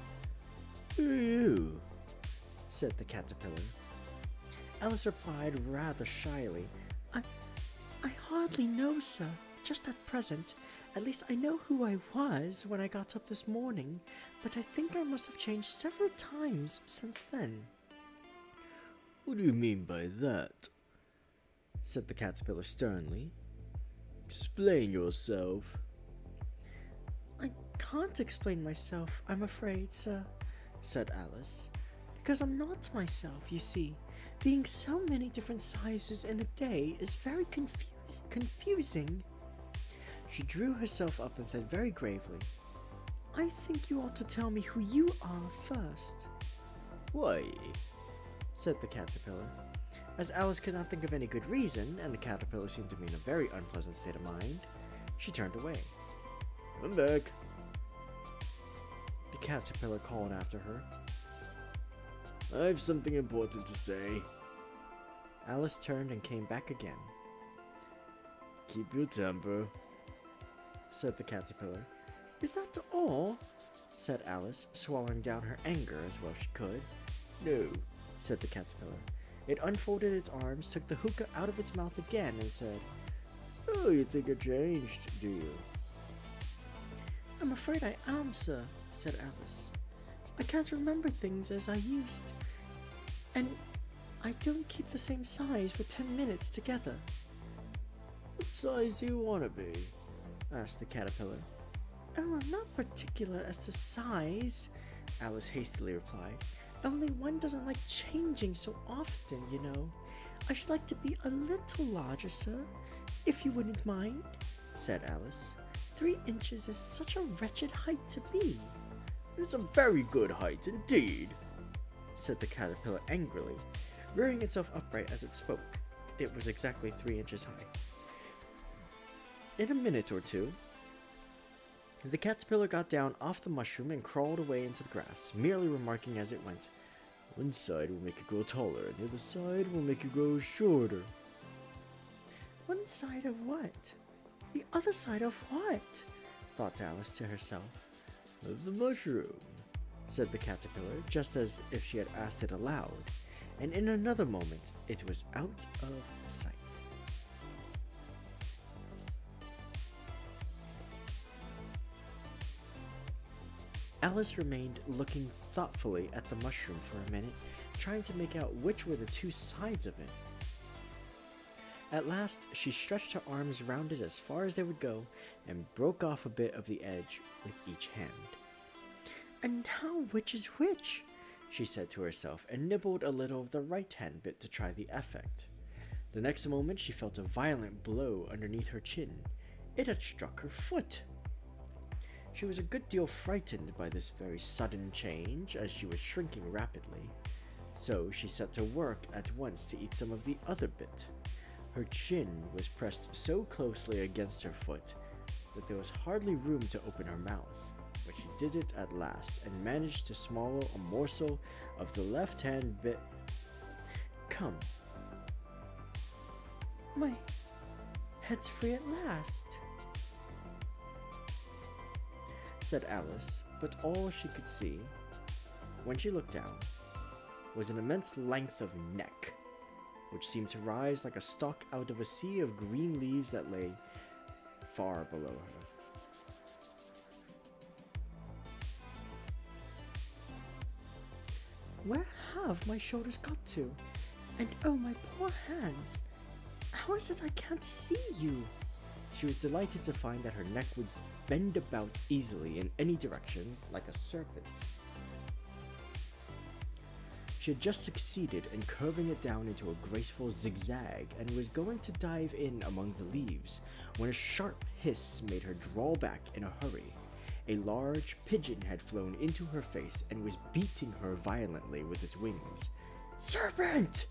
"Who are you?" said the caterpillar. Alice replied rather shyly, I hardly know, sir. Just at present. At least I know who I was when I got up this morning, but I think I must have changed several times since then." "What do you mean by that?" said the caterpillar sternly. "Explain yourself." "I can't explain myself, I'm afraid, sir," said Alice, "because I'm not myself, you see. Being so many different sizes in a day is very confusing." She drew herself up and said very gravely, "I think you ought to tell me who you are first." "Why?" said the caterpillar. As Alice could not think of any good reason, and the caterpillar seemed to be in a very unpleasant state of mind, she turned away. "Come back," the caterpillar called after her. "I have something important to say." Alice turned and came back again. "Keep your temper," said the caterpillar. "Is that all?" said Alice, swallowing down her anger as well she could. "No," said the caterpillar. It unfolded its arms, took the hookah out of its mouth again, and said, "Oh, you think I changed, do you?" "I'm afraid I am, sir," said Alice. "I can't remember things as I used, and I don't keep the same size for 10 minutes together." "What size do you want to be?" asked the caterpillar. "Oh, I'm not particular as to size," Alice hastily replied. "Only one doesn't like changing so often, you know. I should like to be a little larger, sir, if you wouldn't mind," said Alice. 3 inches is such a wretched height to be." "It's a very good height indeed," said the caterpillar angrily, rearing itself upright as it spoke. It was exactly 3 inches high. In a minute or two, the caterpillar got down off the mushroom and crawled away into the grass, merely remarking as it went, "One side will make you grow taller, and the other side will make you grow shorter." "One side of what? The other side of what?" thought Alice to herself. "Of the mushroom," said the caterpillar, just as if she had asked it aloud, and in another moment it was out of sight. Alice remained looking thoughtfully at the mushroom for a minute, trying to make out which were the 2 sides of it. At last, she stretched her arms round it as far as they would go, and broke off a bit of the edge with each hand. "And now which is which?" she said to herself, and nibbled a little of the right-hand bit to try the effect. The next moment she felt a violent blow underneath her chin. It had struck her foot. She was a good deal frightened by this very sudden change, as she was shrinking rapidly. So she set to work at once to eat some of the other bit. Her chin was pressed so closely against her foot that there was hardly room to open her mouth, but she did it at last, and managed to swallow a morsel of the left-hand bit. "Come. My head's free at last," said Alice, but all she could see, when she looked down, was an immense length of neck, which seemed to rise like a stalk out of a sea of green leaves that lay far below her. "Where have my shoulders got to? And oh, my poor hands! How is it I can't see you?" She was delighted to find that her neck would bend about easily in any direction, like a serpent. She had just succeeded in curving it down into a graceful zigzag and was going to dive in among the leaves when a sharp hiss made her draw back in a hurry. A large pigeon had flown into her face and was beating her violently with its wings. "Serpent!"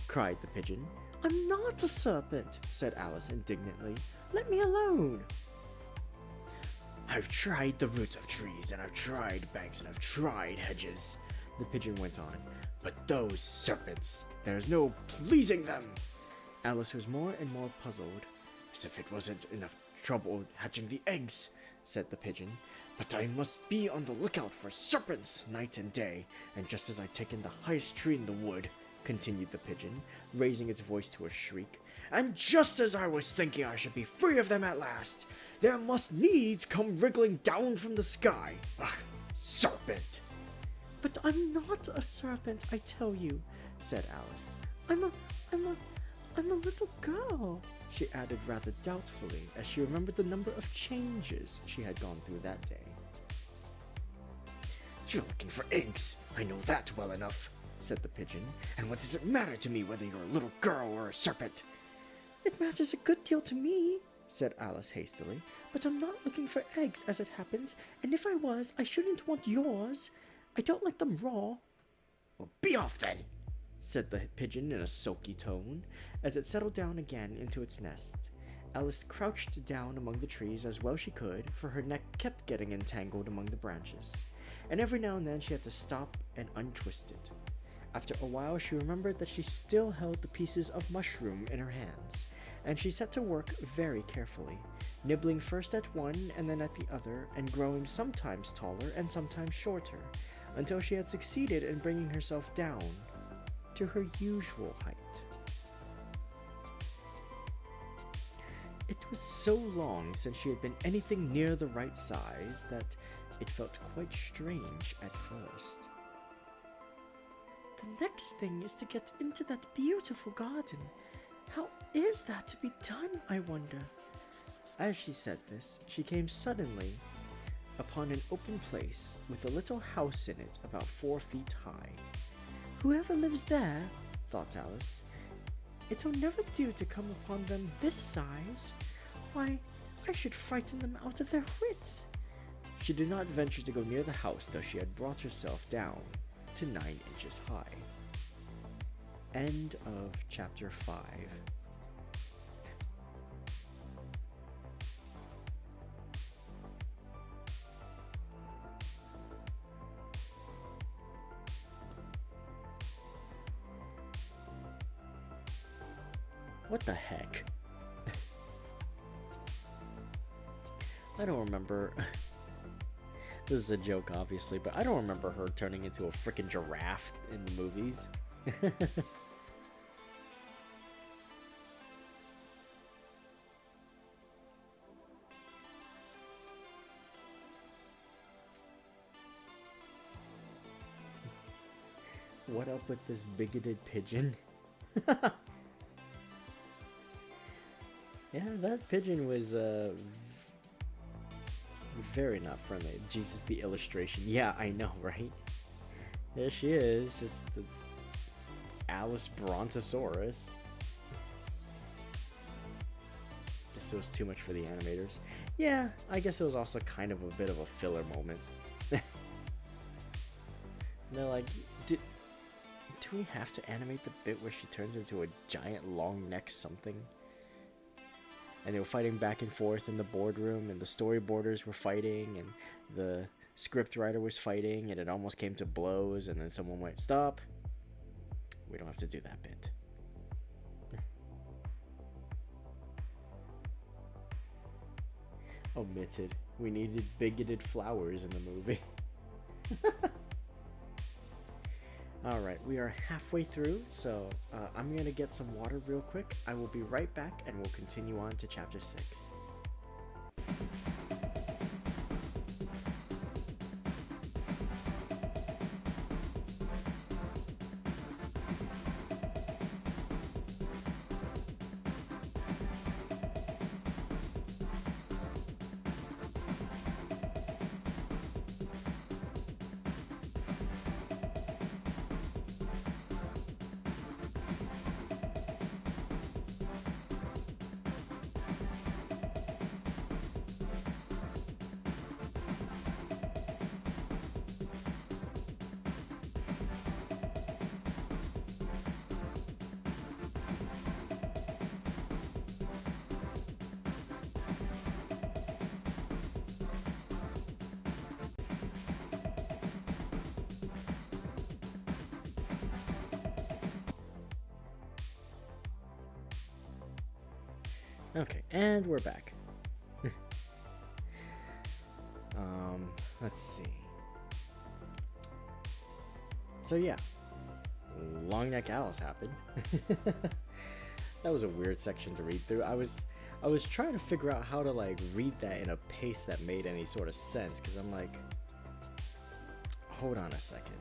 cried the pigeon. "I'm not a serpent," said Alice indignantly. "Let me alone." "I've tried the roots of trees, and I've tried banks, and I've tried hedges," the pigeon went on. "But those serpents, there's no pleasing them." Alice was more and more puzzled. "As if it wasn't enough trouble hatching the eggs," said the pigeon. "But I must be on the lookout for serpents night and day, and just as I take in the highest tree in the wood," continued the pigeon, raising its voice to a shriek, "and just as I was thinking I should be free of them at last, there must needs come wriggling down from the sky. Ugh, serpent!" "But I'm not a serpent, I tell you," said Alice. I'm a little girl," she added rather doubtfully as she remembered the number of changes she had gone through that day. "You're looking for eggs, I know that well enough," said the pigeon, "and what does it matter to me whether you're a little girl or a serpent?" "It matters a good deal to me," said Alice hastily, "but I'm not looking for eggs as it happens, and if I was, I shouldn't want yours. I don't like them raw." "Well, be off then," said the pigeon in a sulky tone, as it settled down again into its nest. Alice crouched down among the trees as well she could, for her neck kept getting entangled among the branches, and every now and then she had to stop and untwist it. After a while she remembered that she still held the pieces of mushroom in her hands, and she set to work very carefully, nibbling first at one and then at the other, and growing sometimes taller and sometimes shorter, until she had succeeded in bringing herself down to her usual height. It was so long since she had been anything near the right size that it felt quite strange at first. "The next thing is to get into that beautiful garden. How is that to be done, I wonder?" As she said this, she came suddenly upon an open place with a little house in it about 4 feet high. "Whoever lives there," thought Alice, "it'll never do to come upon them this size. Why, I should frighten them out of their wits." She did not venture to go near the house till she had brought herself down to 9 inches high. End of chapter 5. What the heck? I don't remember. This is a joke, obviously, but I don't remember her turning into a freaking giraffe in the movies. What up with this bigoted pigeon? Yeah, that pigeon was very not friendly. Jesus, the illustration. Yeah, I know, right? There she is, just the Alice Brontosaurus. Guess it was too much for the animators. Yeah, I guess it was also kind of a bit of a filler moment. And they're like, do we have to animate the bit where she turns into a giant long neck something? And they were fighting back and forth in the boardroom, and the storyboarders were fighting, and the script writer was fighting, and it almost came to blows, and then someone went, "Stop. We don't have to do that bit." Omitted. We needed bigoted flowers in the movie. Alright, we are halfway through, so I'm going to get some water real quick. I will be right back, and we'll continue on to Chapter 6. Okay, and we're back. Let's see. So yeah, Long Neck Alice happened. That was a weird section to read through. I was trying to figure out how to like read that in a pace that made any sort of sense, because I'm like, hold on a second.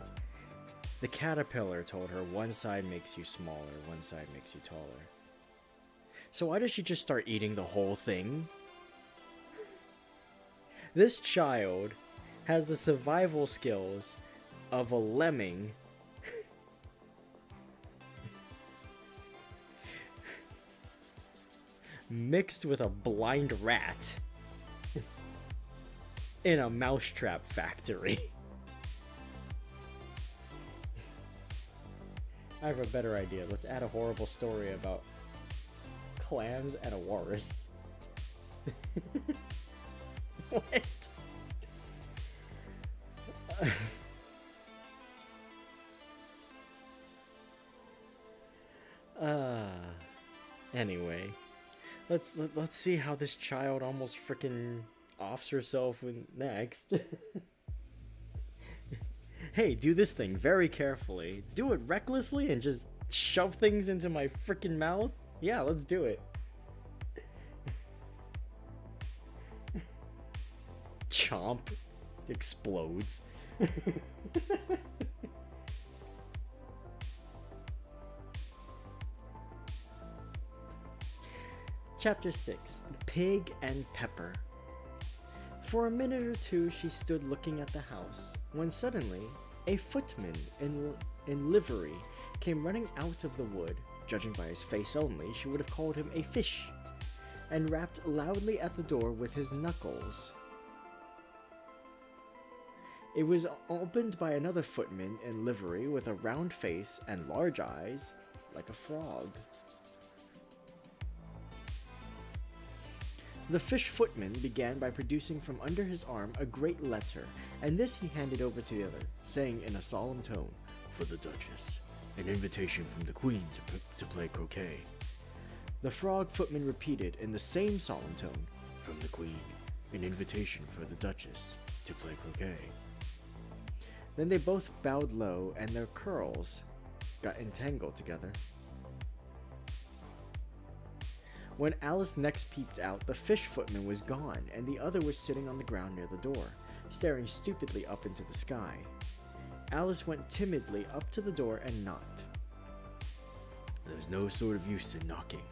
The caterpillar told her one side makes you smaller, one side makes you taller. So why does she just start eating the whole thing? This child has the survival skills of a lemming mixed with a blind rat in a mousetrap factory. I have a better idea. Let's add a horrible story about clams and a walrus. What? Anyway, let's see how this child almost freaking offs herself next. Hey, do this thing very carefully. Do it recklessly and just shove things into my freaking mouth? Yeah, let's do it. Chomp. Explodes. Chapter 6. Pig and Pepper. For a minute or two she stood looking at the house, when suddenly a footman in livery came running out of the wood. Judging by his face only, she would have called him a fish, and rapped loudly at the door with his knuckles. It was opened by another footman in livery with a round face and large eyes, like a frog. The fish footman began by producing from under his arm a great letter, and this he handed over to the other, saying in a solemn tone, "For the Duchess, an invitation from the Queen to play croquet." The frog footman repeated in the same solemn tone, "From the Queen, an invitation for the Duchess to play croquet." Then they both bowed low, and their curls got entangled together. When Alice next peeped out, the fish footman was gone, and the other was sitting on the ground near the door, staring stupidly up into the sky. Alice went timidly up to the door and knocked. "There's no sort of use in knocking,"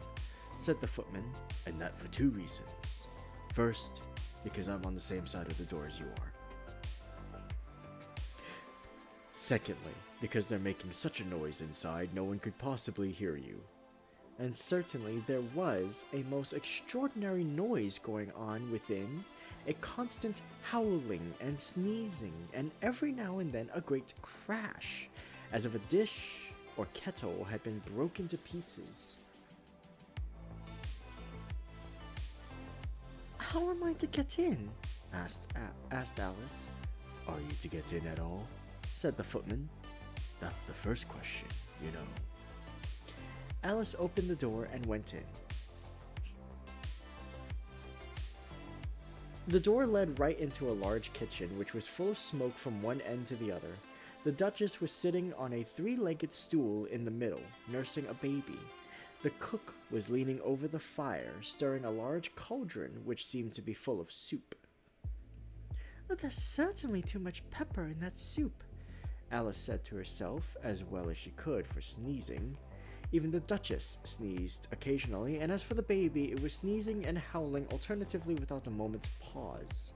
said the footman. "and that for two reasons. First, because I'm on the same side of the door as you are. Secondly, because they're making such a noise inside, no one could possibly hear you." And certainly there was a most extraordinary noise going on within, a constant howling and sneezing, and every now and then a great crash, as if a dish or kettle had been broken to pieces. "How am I to get in?" asked Alice. "Are you to get in at all?" said the footman. "That's the first question, you know." Alice opened the door and went in. The door led right into a large kitchen, which was full of smoke from one end to the other. The Duchess was sitting on a three-legged stool in the middle, nursing a baby. The cook was leaning over the fire, stirring a large cauldron which seemed to be full of soup. "There's certainly too much pepper in that soup," Alice said to herself, as well as she could for sneezing. Even the Duchess sneezed occasionally, and as for the baby, it was sneezing and howling alternatively without a moment's pause.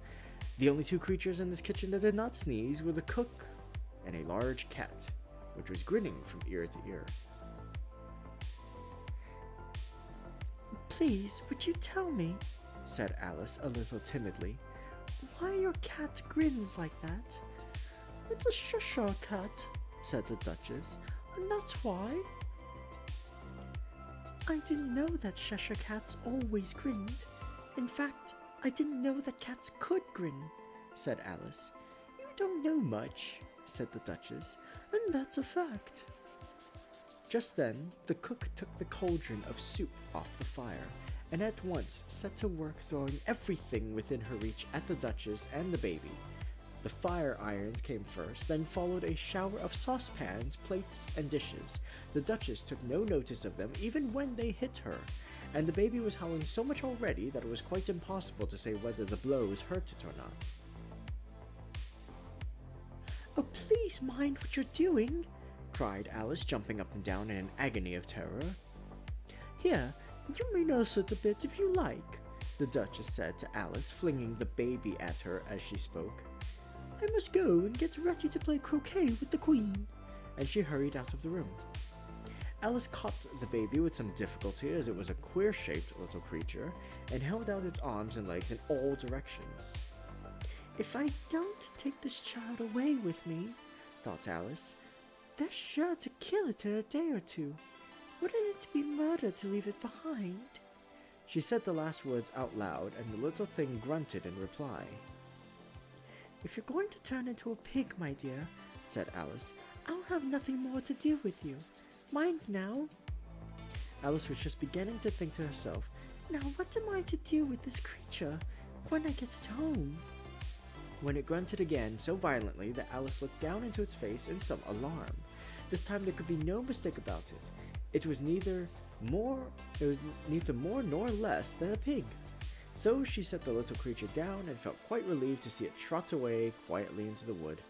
The only two creatures in this kitchen that did not sneeze were the cook and a large cat, which was grinning from ear to ear. "Please, would you tell me," said Alice a little timidly, "why your cat grins like that?" "It's a Cheshire cat," said the Duchess, "and that's why." "I didn't know that Cheshire cats always grinned. In fact, I didn't know that cats could grin," said Alice. "You don't know much," said the Duchess, "and that's a fact." Just then, the cook took the cauldron of soup off the fire, and at once set to work throwing everything within her reach at the Duchess and the baby. The fire irons came first, then followed a shower of saucepans, plates, and dishes. The Duchess took no notice of them even when they hit her, and the baby was howling so much already that it was quite impossible to say whether the blows hurt it or not. "Oh, please mind what you're doing," cried Alice, jumping up and down in an agony of terror. "Here, you may nurse it a bit if you like," the Duchess said to Alice, flinging the baby at her as she spoke. "I must go and get ready to play croquet with the Queen," and she hurried out of the room. Alice caught the baby with some difficulty, as it was a queer-shaped little creature, and held out its arms and legs in all directions. "If I don't take this child away with me," thought Alice, "they're sure to kill it in a day or two. Wouldn't it be murder to leave it behind?" She said the last words out loud, and the little thing grunted in reply. "If you're going to turn into a pig, my dear," said Alice, "I'll have nothing more to do with you. Mind now." Alice was just beginning to think to herself, "Now what am I to do with this creature when I get it home?" When it grunted again so violently that Alice looked down into its face in some alarm. This time there could be no mistake about it. It was neither more nor less than a pig. So she set the little creature down and felt quite relieved to see it trot away quietly into the wood.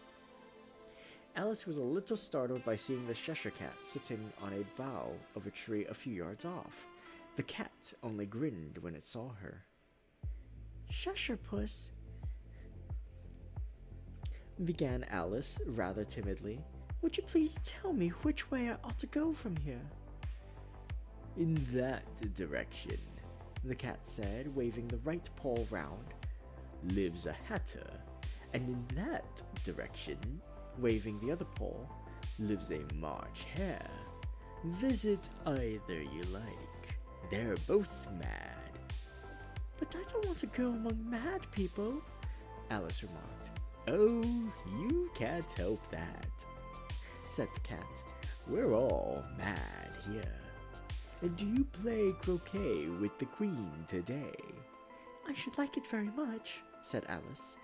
Alice was a little startled by seeing the Cheshire Cat sitting on a bough of a tree a few yards off. The cat only grinned when it saw her. "Cheshire Puss," began Alice rather timidly, "would you please tell me which way I ought to go from here?" "In that direction," the cat said, waving the right paw round, "lives a hatter, and in that direction," waving the other paw, "lives a March hare. Visit either you like. They're both mad." "But I don't want to go among mad people," Alice remarked. "Oh, you can't help that," said the cat. "We're all mad here. And do you play croquet with the Queen today?" "I should like it very much," said Alice,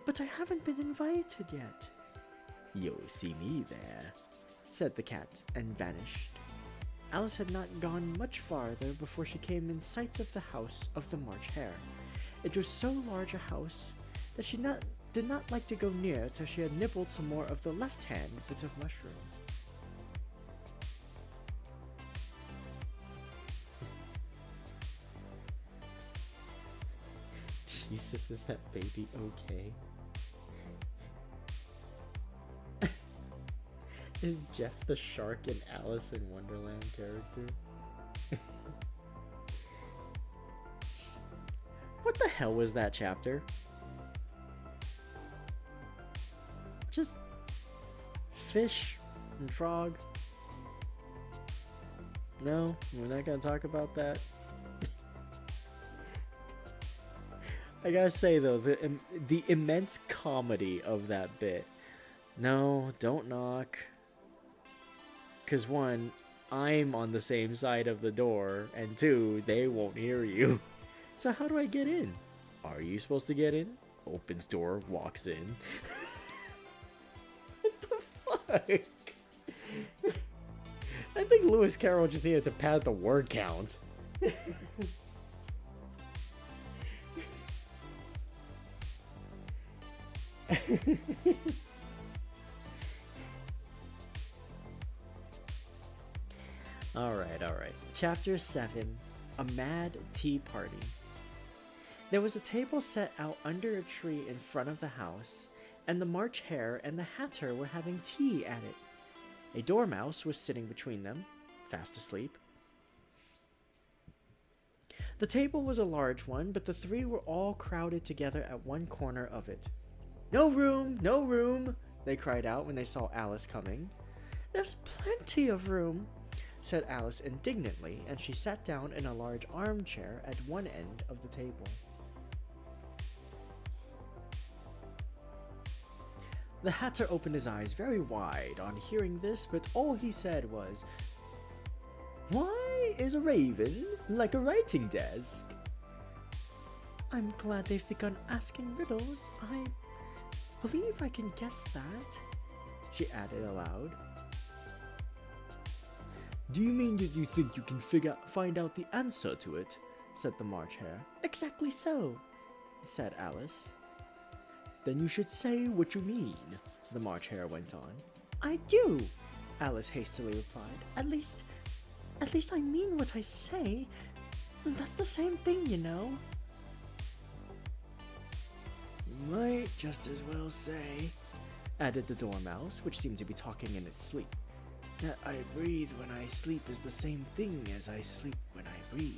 "but I haven't been invited yet." "You'll see me there," said the cat, and vanished. Alice had not gone much farther before she came in sight of the house of the March Hare. It was so large a house that she did not like to go near till she had nibbled some more of the left-hand bit of mushroom. Jesus, is that baby okay? Is Jeff the shark in Alice in Wonderland character? What the hell was that chapter? Just fish and frog? No, we're not gonna talk about that. I gotta say though, the immense comedy of that bit. No, don't knock. 'Cause one, I'm on the same side of the door, and two, they won't hear you. So how do I get in? Are you supposed to get in? Opens door, walks in. What the fuck? I think Lewis Carroll just needed to pad the word count. Alright. Chapter 7, A Mad Tea Party. There was a table set out under a tree in front of the house, and the March Hare and the Hatter were having tea at it. A dormouse was sitting between them, fast asleep. The table was a large one, but the three were all crowded together at one corner of it. "No room! No room!" they cried out when they saw Alice coming. "There's plenty of room," said Alice indignantly, and she sat down in a large armchair at one end of the table. The Hatter opened his eyes very wide on hearing this, but all he said was, "Why, is a raven, like a writing desk. I'm glad they've begun asking riddles. I believe I can guess that, she added aloud. Do you mean that you think you can find out the answer to it? Said the March Hare. Exactly so, said Alice. Then you should say what you mean, the March Hare went on. I do, Alice hastily replied. At least I mean what I say. That's the same thing, you know. You might just as well say, added the Dormouse, which seemed to be talking in its sleep, that I breathe when I sleep is the same thing as I sleep when I breathe.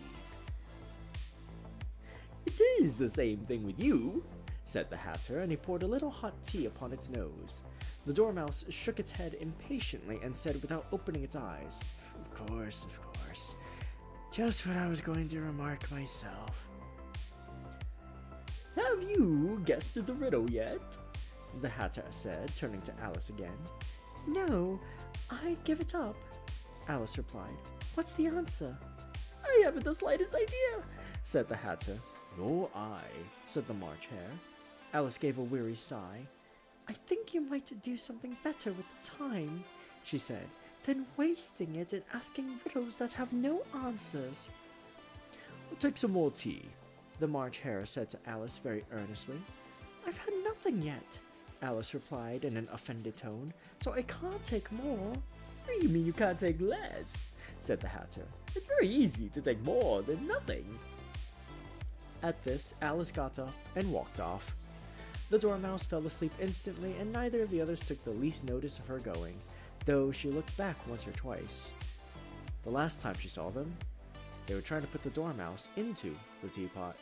It is the same thing with you, said the Hatter, and he poured a little hot tea upon its nose. The Dormouse shook its head impatiently and said without opening its eyes, Of course. Just what I was going to remark myself. Have you guessed the riddle yet? The Hatter said, turning to Alice again. No, I give it up, Alice replied. What's the answer? I haven't the slightest idea, said the Hatter. Nor I, said the March Hare. Alice gave a weary sigh. I think you might do something better with the time, she said, than wasting it and asking riddles that have no answers. We'll take some more tea, the March Hare said to Alice very earnestly. I've had nothing yet, Alice replied in an offended tone, so I can't take more. What do you mean you can't take less? Said the Hatter. It's very easy to take more than nothing. At this, Alice got up and walked off. The Dormouse fell asleep instantly, and neither of the others took the least notice of her going, though she looked back once or twice. The last time she saw them, they were trying to put the Dormouse into the teapot.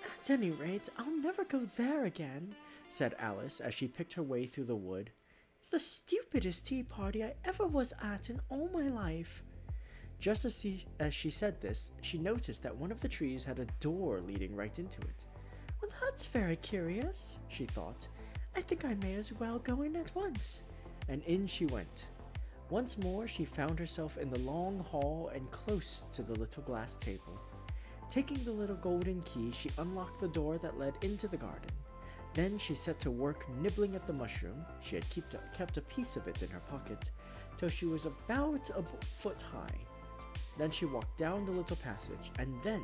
At any rate, I'll never go there again, said Alice as she picked her way through the wood. It's the stupidest tea party I ever was at in all my life. Just as she said this, she noticed that one of the trees had a door leading right into it. Well, that's very curious, she thought. I think I may as well go in at once. And in she went. Once more, she found herself in the long hall and close to the little glass table. Taking the little golden key, she unlocked the door that led into the garden. Then she set to work nibbling at the mushroom. She had kept a piece of it in her pocket, till she was about a foot high. Then she walked down the little passage, and then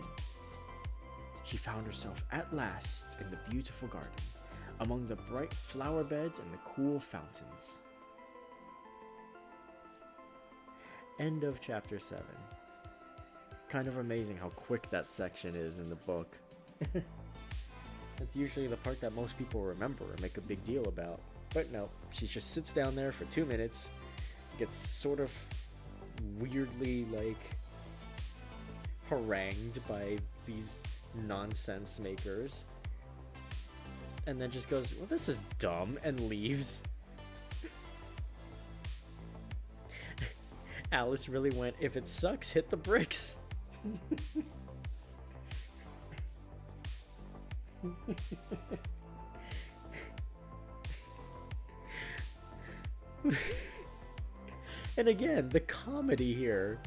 she found herself at last in the beautiful garden, among the bright flower beds and the cool fountains. End of chapter 7. Kind of amazing how quick that section is in the book. That's usually the part that most people remember and make a big deal about. But no, she just sits down there for 2 minutes, gets sort of weirdly, harangued by these nonsense makers, and then just goes, well, this is dumb, and leaves. Alice really went, if it sucks, hit the bricks. And again, the comedy here,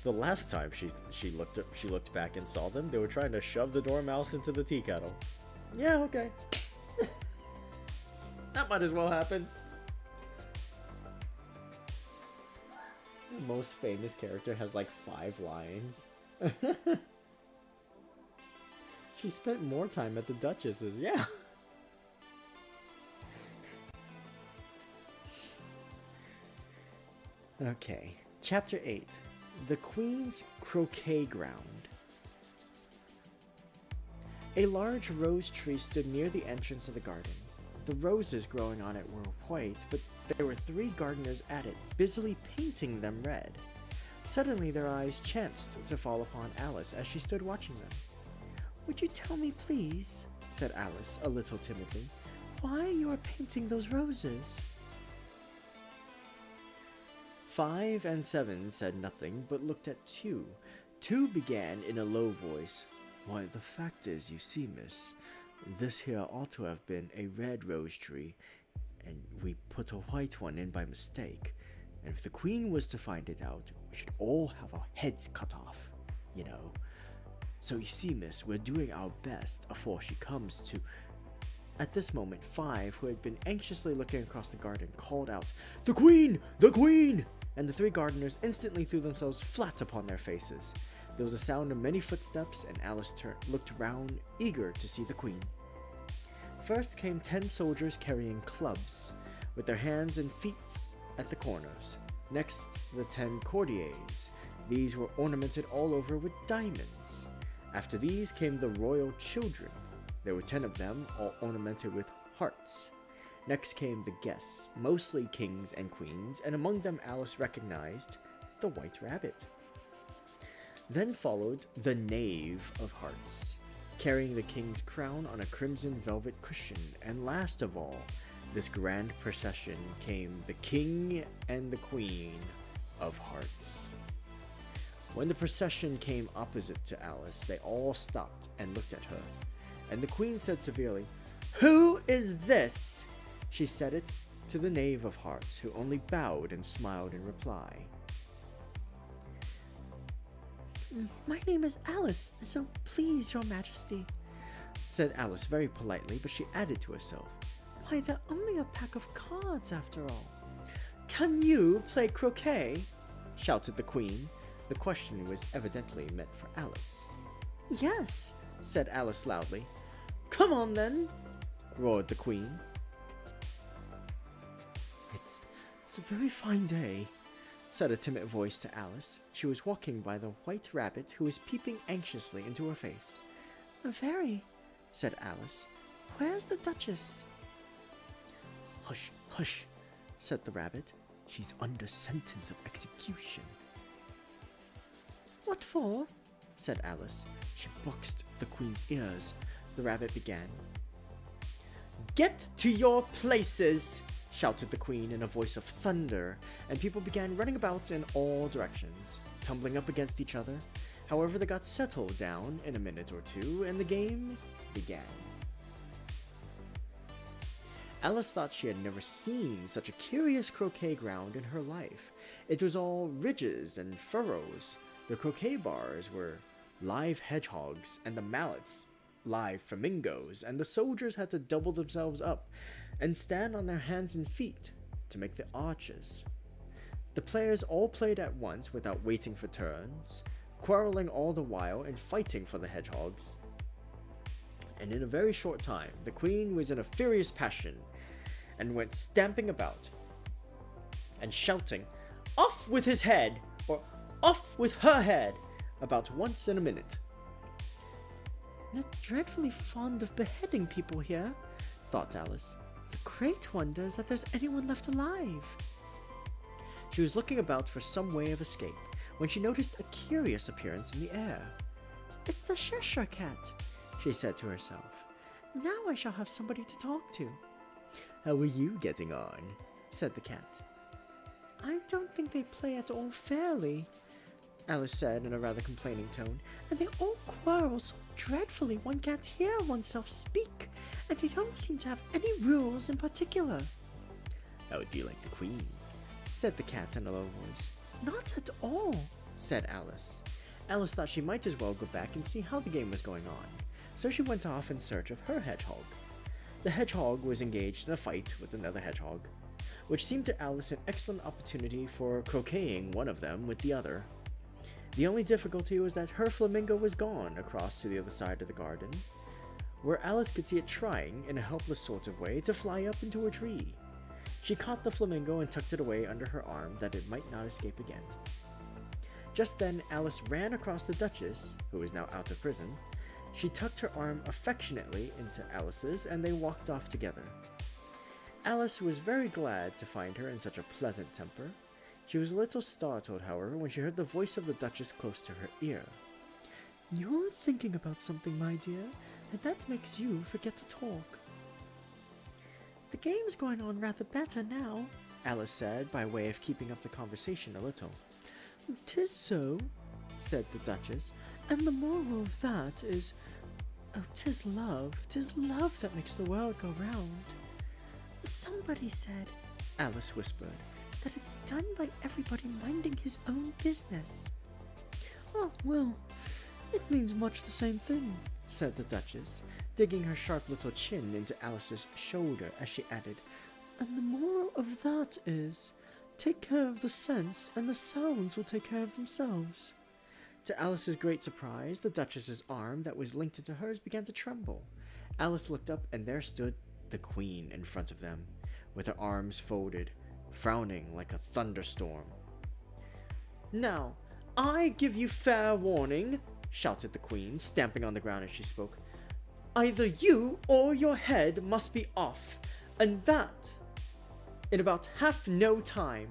the last time she looked back and saw them, they were trying to shove the Dormouse into the tea kettle. Yeah, okay. That might as well happen. The most famous character has 5 lines. She spent more time at the Duchess's, yeah. Okay, Chapter 8. The Queen's Croquet Ground. A large rose tree stood near the entrance of the garden. The roses growing on it were white, but there were 3 gardeners at it, busily painting them red. Suddenly their eyes chanced to fall upon Alice as she stood watching them. "Would you tell me, please," said Alice, a little timidly, "why you are painting those roses?" 5 and 7 said nothing, but looked at 2. 2 began in a low voice, "Why, the fact is, you see, miss, this here ought to have been a red rose tree. and we put a white one in by mistake. And if the queen was to find it out, we should all have our heads cut off, you know. So you see, miss, we're doing our best afore she comes to... At this moment, Five, who had been anxiously looking across the garden, called out, "The Queen! The Queen!" And the 3 gardeners instantly threw themselves flat upon their faces. There was a sound of many footsteps, and Alice looked round, eager to see the Queen. First came 10 soldiers carrying clubs, with their hands and feet at the corners. Next, the 10 courtiers. These were ornamented all over with diamonds. After these came the royal children. There were 10 of them, all ornamented with hearts. Next came the guests, mostly kings and queens, and among them Alice recognized the White Rabbit. Then followed the Knave of Hearts, carrying the king's crown on a crimson velvet cushion, and last of all, this grand procession came the King and the Queen of Hearts. When the procession came opposite to Alice, they all stopped and looked at her, and the Queen said severely, "Who is this?" She said it to the Knave of Hearts, who only bowed and smiled in reply. "My name is Alice, so please, your majesty," said Alice very politely, but she added to herself, "Why, they're only a pack of cards after all." "Can you play croquet?" shouted the Queen. The question was evidently meant for Alice. "Yes," said Alice loudly. "Come on then," roared the Queen. It's a very fine day," said a timid voice to Alice. She was walking by the White Rabbit, who was peeping anxiously into her face. "Very," said Alice. "Where's the Duchess?" "Hush, hush," said the rabbit. "She's under sentence of execution." "What for?" said Alice. "She boxed the Queen's ears." The rabbit began. "Get to your places!" shouted the Queen in a voice of thunder, and people began running about in all directions, tumbling up against each other. However, they got settled down in a minute or two, and the game began. Alice thought she had never seen such a curious croquet ground in her life. It was all ridges and furrows. The croquet bars were live hedgehogs, and the mallets live flamingos, and the soldiers had to double themselves up and stand on their hands and feet to make the arches. The players all played at once without waiting for turns, quarreling all the while and fighting for the hedgehogs. And in a very short time, the Queen was in a furious passion and went stamping about and shouting, "Off with his head!" or "Off with her head!" about once in a minute. "They're dreadfully fond of beheading people here," thought Alice. "The great wonder is that there's anyone left alive." She was looking about for some way of escape when she noticed a curious appearance in the air. "It's the Cheshire Cat," she said to herself. "Now I shall have somebody to talk to." "How are you getting on?" said the cat. "I don't think they play at all fairly," Alice said in a rather complaining tone, "and they all quarrel so dreadfully one can't hear oneself speak, and they don't seem to have any rules in particular." "That would be like the Queen," said the cat in a low voice. "Not at all," said Alice. Alice thought she might as well go back and see how the game was going on, so she went off in search of her hedgehog. The hedgehog was engaged in a fight with another hedgehog, which seemed to Alice an excellent opportunity for croqueting one of them with the other. The only difficulty was that her flamingo was gone across to the other side of the garden, where Alice could see it trying, in a helpless sort of way, to fly up into a tree. She caught the flamingo and tucked it away under her arm that it might not escape again. Just then, Alice ran across the Duchess, who was now out of prison. She tucked her arm affectionately into Alice's, and they walked off together. Alice was very glad to find her in such a pleasant temper. She was a little startled, however, when she heard the voice of the Duchess close to her ear. "You're thinking about something, my dear, and that makes you forget to talk." "The game's going on rather better now," Alice said, by way of keeping up the conversation a little. "'Tis so," said the Duchess, "and the moral of that is, oh, 'tis love that makes the world go round." Somebody said, Alice whispered, that it's done by everybody minding his own business. Oh, well, it means much the same thing, said the Duchess, digging her sharp little chin into Alice's shoulder as she added, and the moral of that is, take care of the sense and the sounds will take care of themselves. To Alice's great surprise, the Duchess's arm that was linked into hers began to tremble. Alice looked up and there stood the Queen in front of them, with her arms folded, frowning like a thunderstorm. Now, I give you fair warning, shouted the Queen, stamping on the ground as she spoke. Either you or your head must be off, and that in about half no time.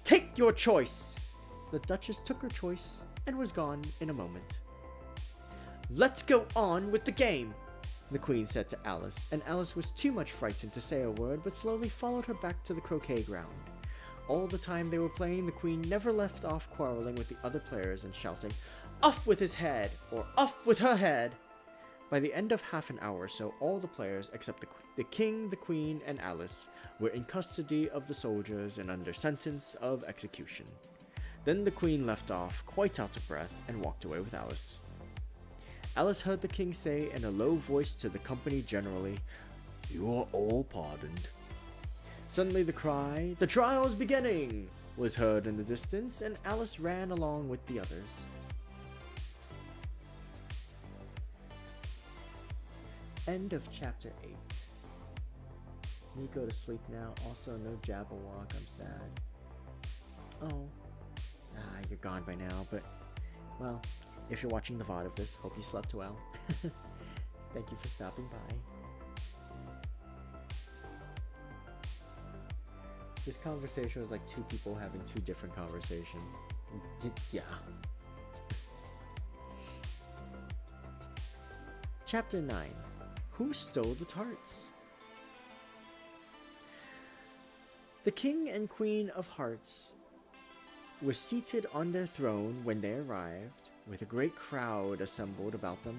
Take your choice. The Duchess took her choice and was gone in a moment. Let's go on with the game, the Queen said to Alice, and Alice was too much frightened to say a word, but slowly followed her back to the croquet ground. All the time they were playing, the Queen never left off quarreling with the other players and shouting, "Off with his head!" or "Off with her head!" By the end of half an hour or so, all the players, except the King, the Queen, and Alice, were in custody of the soldiers and under sentence of execution. Then the Queen left off, quite out of breath, and walked away with Alice. Alice heard the King say in a low voice to the company generally, "You are all pardoned." Suddenly the cry, "The trial's beginning!" was heard in the distance, and Alice ran along with the others. End of chapter 8. Need to go to sleep now. Also, no Jabberwock. I'm sad. Oh. You're gone by now, but, well, if you're watching the VOD of this, hope you slept well. Thank you for stopping by. This conversation was like two people having two different conversations. Yeah. Chapter 9. Who stole the tarts? The King and Queen of Hearts were seated on their throne when they arrived, with a great crowd assembled about them,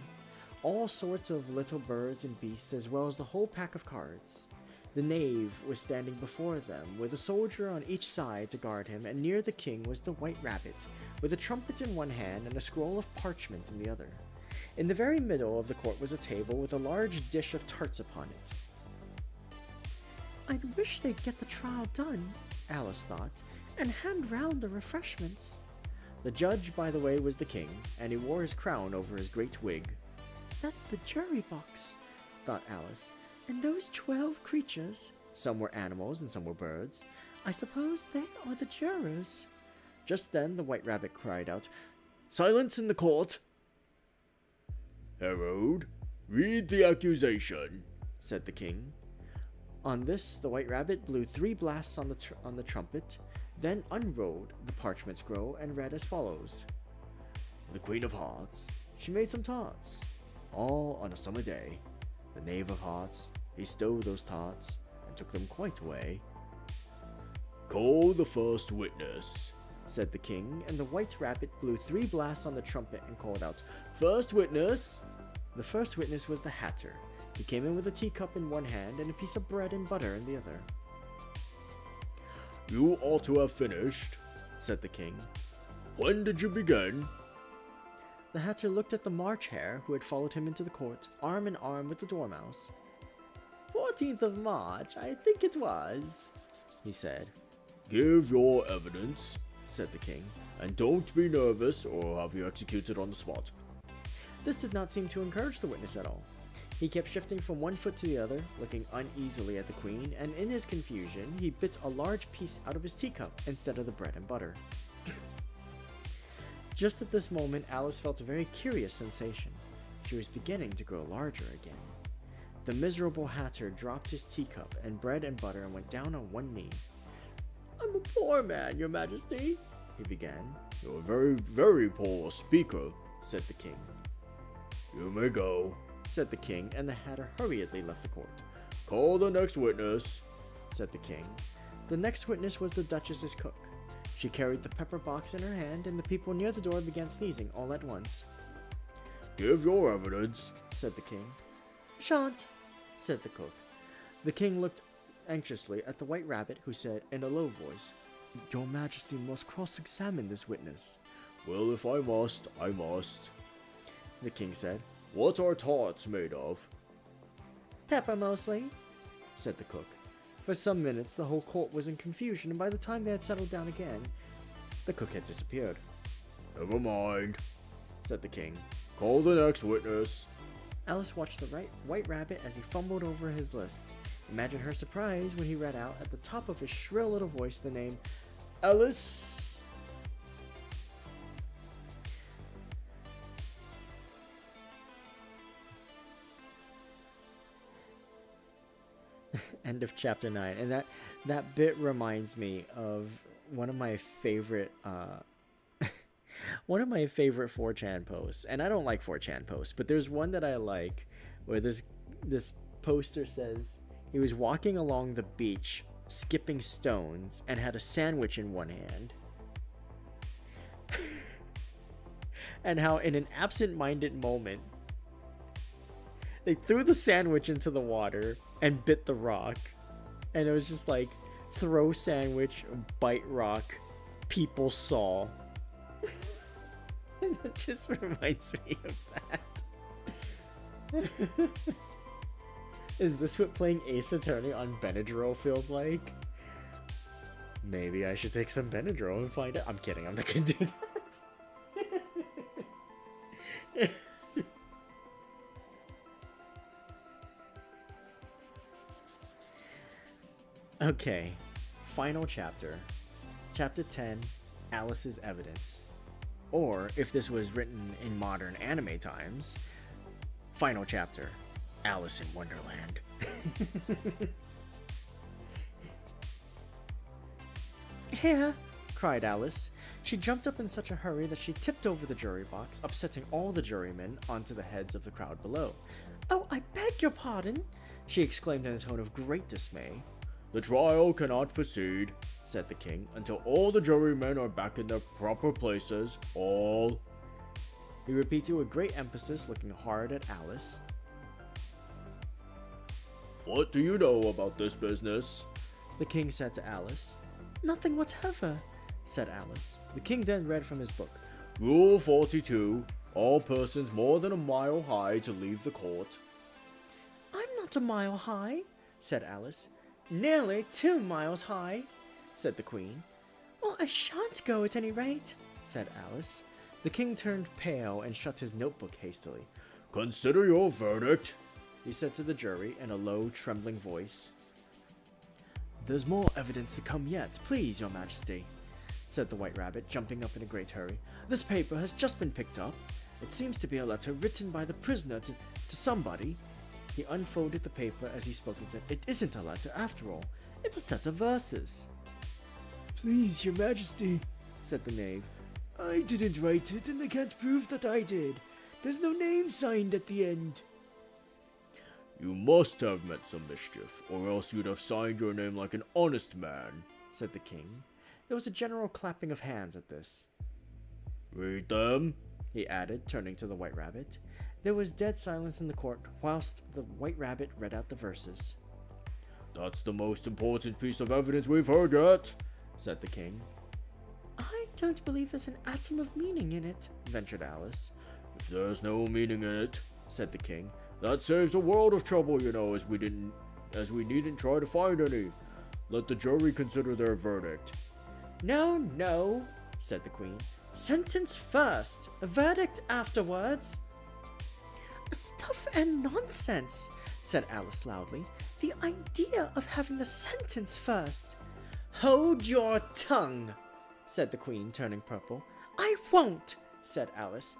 all sorts of little birds and beasts, as well as the whole pack of cards. The knave was standing before them, with a soldier on each side to guard him, and near the king was the white rabbit, with a trumpet in one hand and a scroll of parchment in the other. In the very middle of the court was a table with a large dish of tarts upon it. "I'd wish they'd get the trial done," Alice thought, "and hand round the refreshments." The judge, by the way, was the king, and he wore his crown over his great wig. "That's the jury box," thought Alice. "And those 12 creatures, some were animals and some were birds, I suppose they are the jurors." Just then the white rabbit cried out, "Silence in the court!" "Herald, read the accusation," said the king. On this, the white rabbit blew 3 blasts on the trumpet, then unrolled the parchment scroll and read as follows. "The Queen of Hearts, she made some tarts, all on a summer day. The Knave of Hearts, he stole those tarts, and took them quite away." "Call the first witness," said the king, and the white rabbit blew 3 blasts on the trumpet and called out, "First witness!" The first witness was the Hatter. He came in with a teacup in one hand and a piece of bread and butter in the other. "You ought to have finished," said the king. "When did you begin?" The Hatter looked at the March Hare, who had followed him into the court, arm in arm with the Dormouse. 14th of March, I think it was," he said. "Give your evidence," said the king, "and don't be nervous or I'll have you executed on the spot." This did not seem to encourage the witness at all. He kept shifting from one foot to the other, looking uneasily at the queen, and in his confusion, he bit a large piece out of his teacup instead of the bread and butter. Just at this moment, Alice felt a very curious sensation. She was beginning to grow larger again. The miserable Hatter dropped his teacup and bread and butter and went down on one knee. "I'm a poor man, your majesty," he began. "You're a very, very poor speaker," said the king. "You may go," said the king, and the Hatter hurriedly left the court. "Call the next witness," said the king. The next witness was the Duchess's cook. She carried the pepper box in her hand, and the people near the door began sneezing all at once. "Give your evidence," said the king. "Shan't," said the cook. The king looked anxiously at the White Rabbit, who said in a low voice, Your Majesty must cross-examine this witness. Well, if I must, I must. the king said. What are tarts made of? Pepper mostly. Said the cook. For some minutes, the whole court was in confusion, and by the time they had settled down again, the cook had disappeared. Never mind. Said the king. Call the next witness. Alice watched the White Rabbit as he fumbled over his list. Imagine her surprise when he read out at the top of his shrill little voice the name Alice. End of chapter 9. And that bit reminds me of one of my favorite 4chan posts. And I don't like 4chan posts, but there's one that I like where this poster says he was walking along the beach skipping stones and had a sandwich in one hand. And how in an absent-minded moment they threw the sandwich into the water and bit the rock. And it was just like, throw sandwich, bite rock, people saw. And it just reminds me of that. Is this what playing Ace Attorney on Benadryl feels like? Maybe I should take some Benadryl and find out. I'm kidding, I'm not gonna do that. Okay, final chapter. Chapter 10, Alice's Evidence. Or, if this was written in modern anime times, final chapter, Alice in Wonderland. Here. Cried Alice. She jumped up in such a hurry that she tipped over the jury box, upsetting all the jurymen onto the heads of the crowd below. Oh, I beg your pardon, She exclaimed in a tone of great dismay. The trial cannot proceed, Said the king, until all the jurymen are back in their proper places. All. He repeated with great emphasis, looking hard at Alice. What do you know about this business? The king said to Alice. Nothing whatever, Said Alice. The king then read from his book. Rule 42. All persons more than a mile high to leave the court. I'm not a mile high, Said Alice. Nearly 2 miles high, said the queen. Well, I shan't go at any rate, Said Alice. The king turned pale and shut his notebook hastily. Consider your verdict, He said to the jury in a low, trembling voice. There's more evidence to come yet, please, Your Majesty, Said the White Rabbit, jumping up in a great hurry. This paper has just been picked up. It seems to be a letter written by the prisoner to somebody. He unfolded the paper as he spoke and said, It isn't a letter after all. It's a set of verses. Please, Your Majesty, said the knave. I didn't write it and I can't prove that I did. There's no name signed at the end. You must have meant some mischief, or else you'd have signed your name like an honest man, said the king. There was a general clapping of hands at this. Read them, he added, turning to the White Rabbit. There was dead silence in the court, whilst the White Rabbit read out the verses. That's the most important piece of evidence we've heard yet, said the king. I don't believe there's an atom of meaning in it, ventured Alice. If there's no meaning in it, said the king, that saves a world of trouble, you know, as we needn't try to find any. Let the jury consider their verdict. No, no, said the queen. Sentence first, a verdict afterwards. Stuff and nonsense, said Alice loudly. The idea of having the sentence first. Hold your tongue, said the queen, turning purple. I won't, said Alice.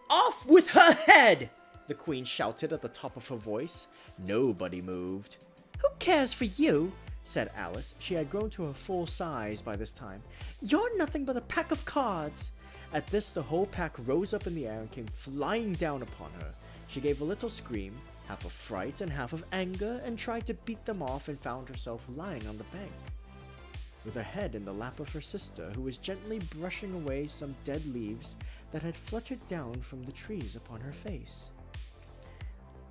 Off with her head, the queen shouted at the top of her voice. Nobody moved. Who cares for you? said Alice. She had grown to her full size by this time. You're nothing but a pack of cards. At this, the whole pack rose up in the air and came flying down upon her. She gave a little scream, half of fright and half of anger, and tried to beat them off and found herself lying on the bank, with her head in the lap of her sister, who was gently brushing away some dead leaves that had fluttered down from the trees upon her face.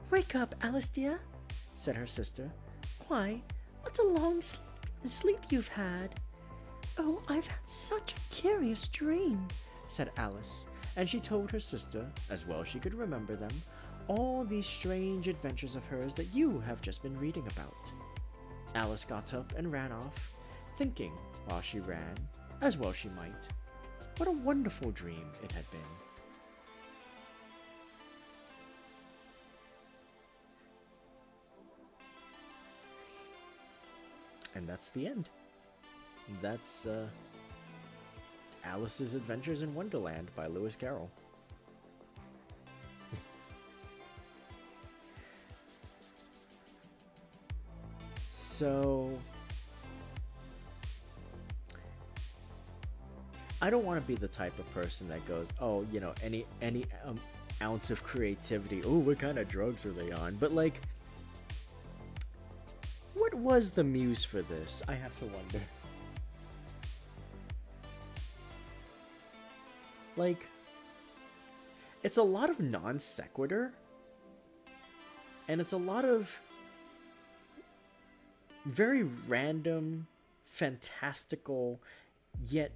Wake up, Alice dear, said her sister. Why, What a long sleep you've had. Oh, I've had such a curious dream, said Alice, and she told her sister, as well as she could remember them, all these strange adventures of hers that you have just been reading about. Alice got up and ran off, thinking while she ran, as well she might, what a wonderful dream it had been. And that's the end. That's Alice's Adventures in Wonderland by Lewis Carroll. So I don't want to be the type of person that goes, oh, you know, any ounce of creativity. Oh, what kind of drugs are they on? But like, what was the muse for this? I have to wonder. Like, it's a lot of non sequitur, and it's a lot of very random, fantastical, yet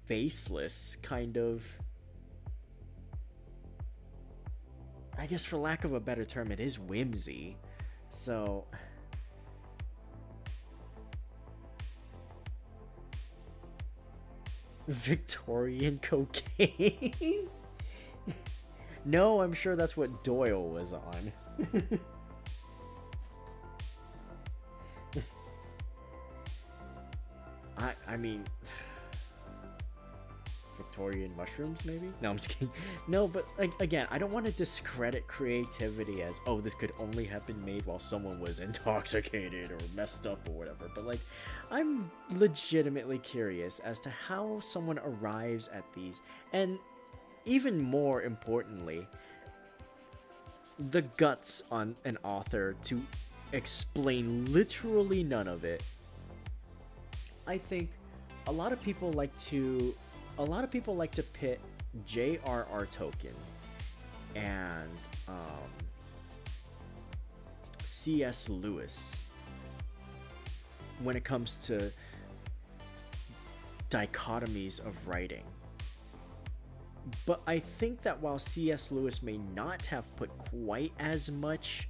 baseless kind of, I guess for lack of a better term, it is whimsy. So Victorian cocaine? No, I'm sure that's what Doyle was on. I mean, Victorian mushrooms, maybe? No, I'm just kidding. No, but like, again, I don't want to discredit creativity as, oh, this could only have been made while someone was intoxicated or messed up or whatever. But like, I'm legitimately curious as to how someone arrives at these. And even more importantly, the guts on an author to explain literally none of it. I think a lot of people like to pit J.R.R. Tolkien and C.S. Lewis when it comes to dichotomies of writing. But I think that while C.S. Lewis may not have put quite as much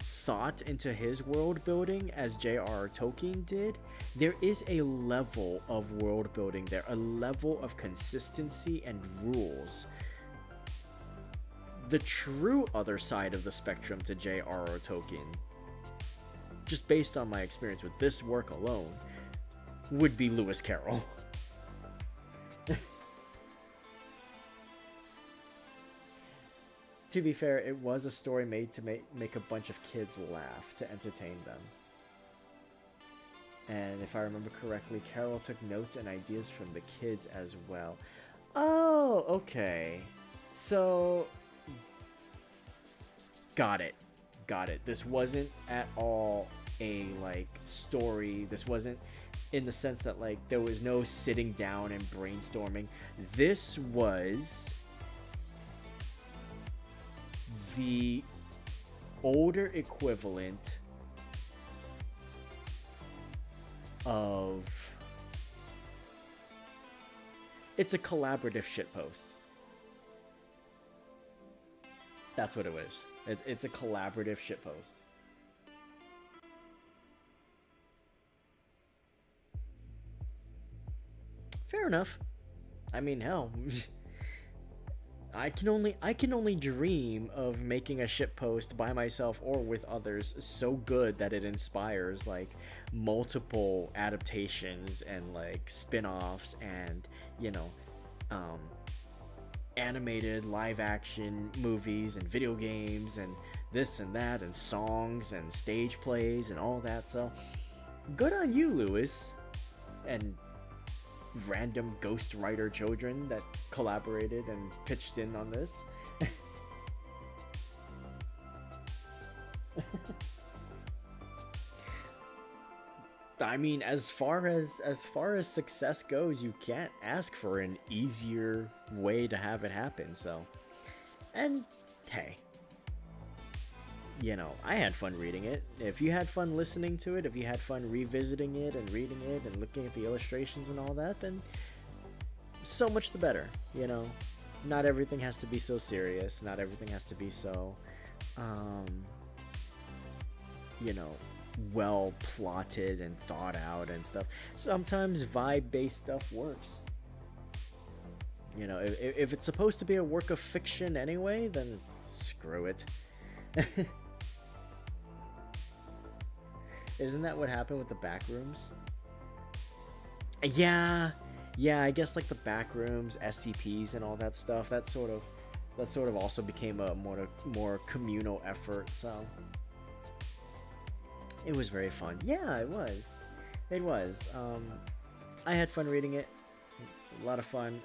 thought into his world building as J.R.R. Tolkien did, there is a level of world building there, a level of consistency and rules. The true other side of the spectrum to J.R.R. Tolkien, just based on my experience with this work alone, would be Lewis Carroll. To be fair, it was a story made to make a bunch of kids laugh, to entertain them. And if I remember correctly, Carroll took notes and ideas from the kids as well. Oh, okay. So, got it. This wasn't at all a, like, story. This wasn't in the sense that, like, there was no sitting down and brainstorming. This was the older equivalent of, it's a collaborative shitpost. That's what it was. It's a collaborative shitpost. Fair enough. I mean, hell. I can only dream of making a shitpost by myself or with others so good that it inspires like multiple adaptations and like spin-offs and, you know, animated live action movies and video games and this and that and songs and stage plays and all that. So good on you, Lewis, and random ghostwriter children that collaborated and pitched in on this. I mean, as far as success goes, you can't ask for an easier way to have it happen. So, and hey, you know, I had fun reading it. If you had fun listening to it, if you had fun revisiting it and reading it and looking at the illustrations and all that, then so much the better, you know. Not everything has to be so serious. Not everything has to be so, you know, well plotted and thought out and stuff. Sometimes vibe-based stuff works. You know, if it's supposed to be a work of fiction anyway, then screw it. Isn't that what happened with the back rooms? Yeah, I guess like the back rooms, SCPs, and all that stuff. That sort of also became a more communal effort. So it was very fun. Yeah, it was. It was. I had fun reading it. A lot of fun.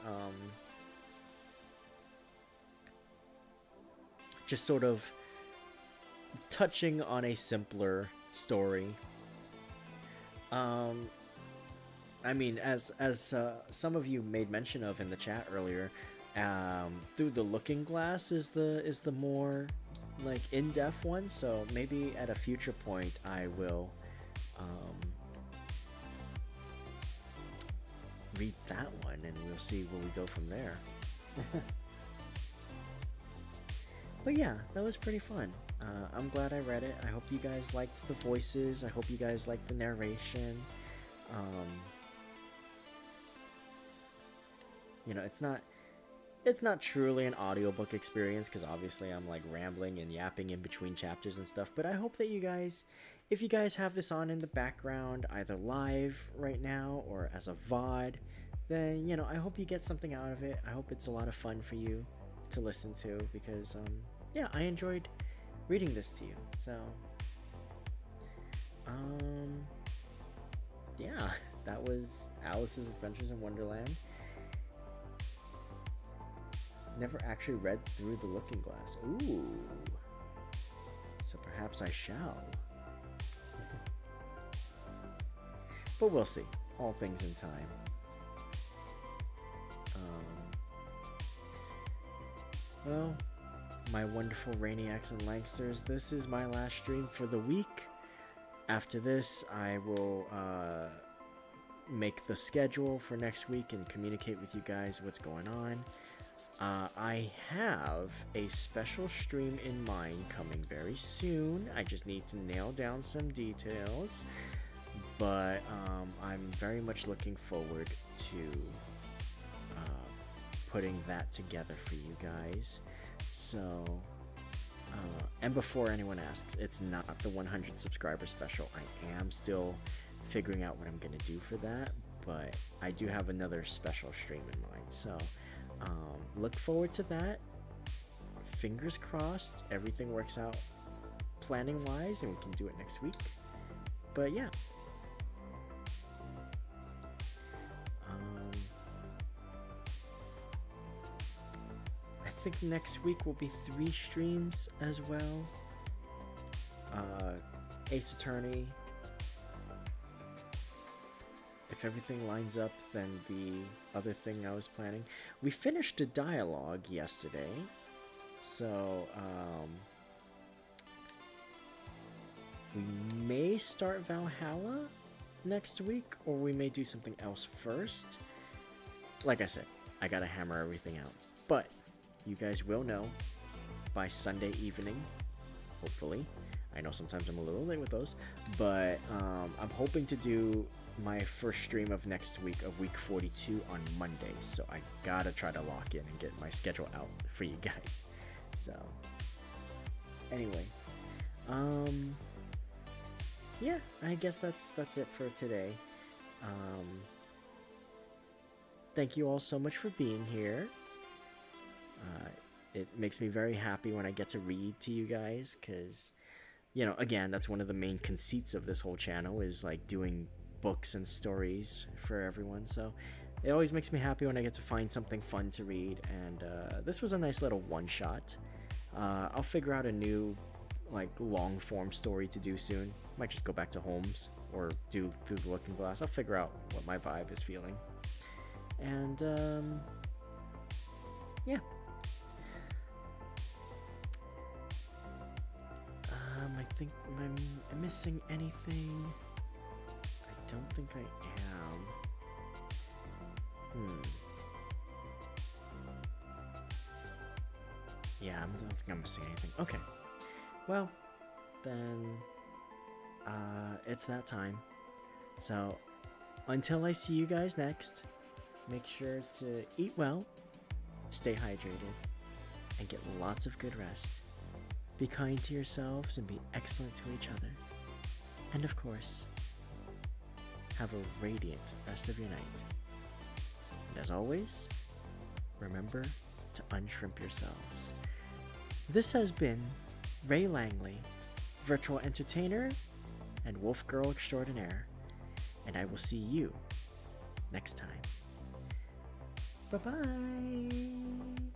Just sort of touching on a simpler story. I mean, as some of you made mention of in the chat earlier, Through the Looking Glass is the more like in-depth one. So maybe at a future point I will read that one, and we'll see where we go from there. But yeah, that was pretty fun. I'm glad I read it. I hope you guys liked the voices. I hope you guys liked the narration. You know, it's not truly an audiobook experience, because obviously I'm like rambling and yapping in between chapters and stuff, but I hope that you guys, if you guys have this on in the background, either live right now or as a VOD, then, you know, I hope you get something out of it. I hope it's a lot of fun for you to listen to, because, yeah, I enjoyed reading this to you. So, yeah, that was Alice's Adventures in Wonderland. Never actually read Through the Looking Glass. Ooh. So perhaps I shall. But we'll see. All things in time. Well, my wonderful Rainiacs and Langsters, this is my last stream for the week. After this, I will make the schedule for next week and communicate with you guys what's going on. I have a special stream in mind coming very soon. I just need to nail down some details. But I'm very much looking forward to putting that together for you guys. So, and before anyone asks, it's not the 100 subscriber special. I am still figuring out what I'm going to do for that, but I do have another special stream in mind. So, look forward to that. Fingers crossed everything works out planning wise and we can do it next week. But yeah. I think next week will be 3 streams as well. Ace Attorney. If everything lines up, then the other thing I was planning. We finished a dialogue yesterday, so we may start Valhalla next week, or we may do something else first. Like I said, I gotta hammer everything out, but you guys will know by Sunday evening, hopefully. I know sometimes I'm a little late with those, but I'm hoping to do my first stream of next week of week 42 on Monday, so I gotta try to lock in and get my schedule out for you guys. So anyway, yeah, I guess that's it for today. Thank you all so much for being here. It makes me very happy when I get to read to you guys, because, you know, again, that's one of the main conceits of this whole channel, is like doing books and stories for everyone. So it always makes me happy when I get to find something fun to read, and this was a nice little one-shot. I'll figure out a new like long form story to do soon. Might just go back to Holmes or do Through the Looking Glass. I'll figure out what my vibe is feeling. And yeah. think I'm missing anything. I don't think I am. Yeah, I don't think I'm missing anything. Okay. Well, then, it's that time. So, until I see you guys next, make sure to eat well, stay hydrated, and get lots of good rest. Be kind to yourselves and be excellent to each other. And of course, have a radiant rest of your night. And as always, remember to unshrimp yourselves. This has been Ray Langley, virtual entertainer and wolf girl extraordinaire, and I will see you next time. Bye-bye!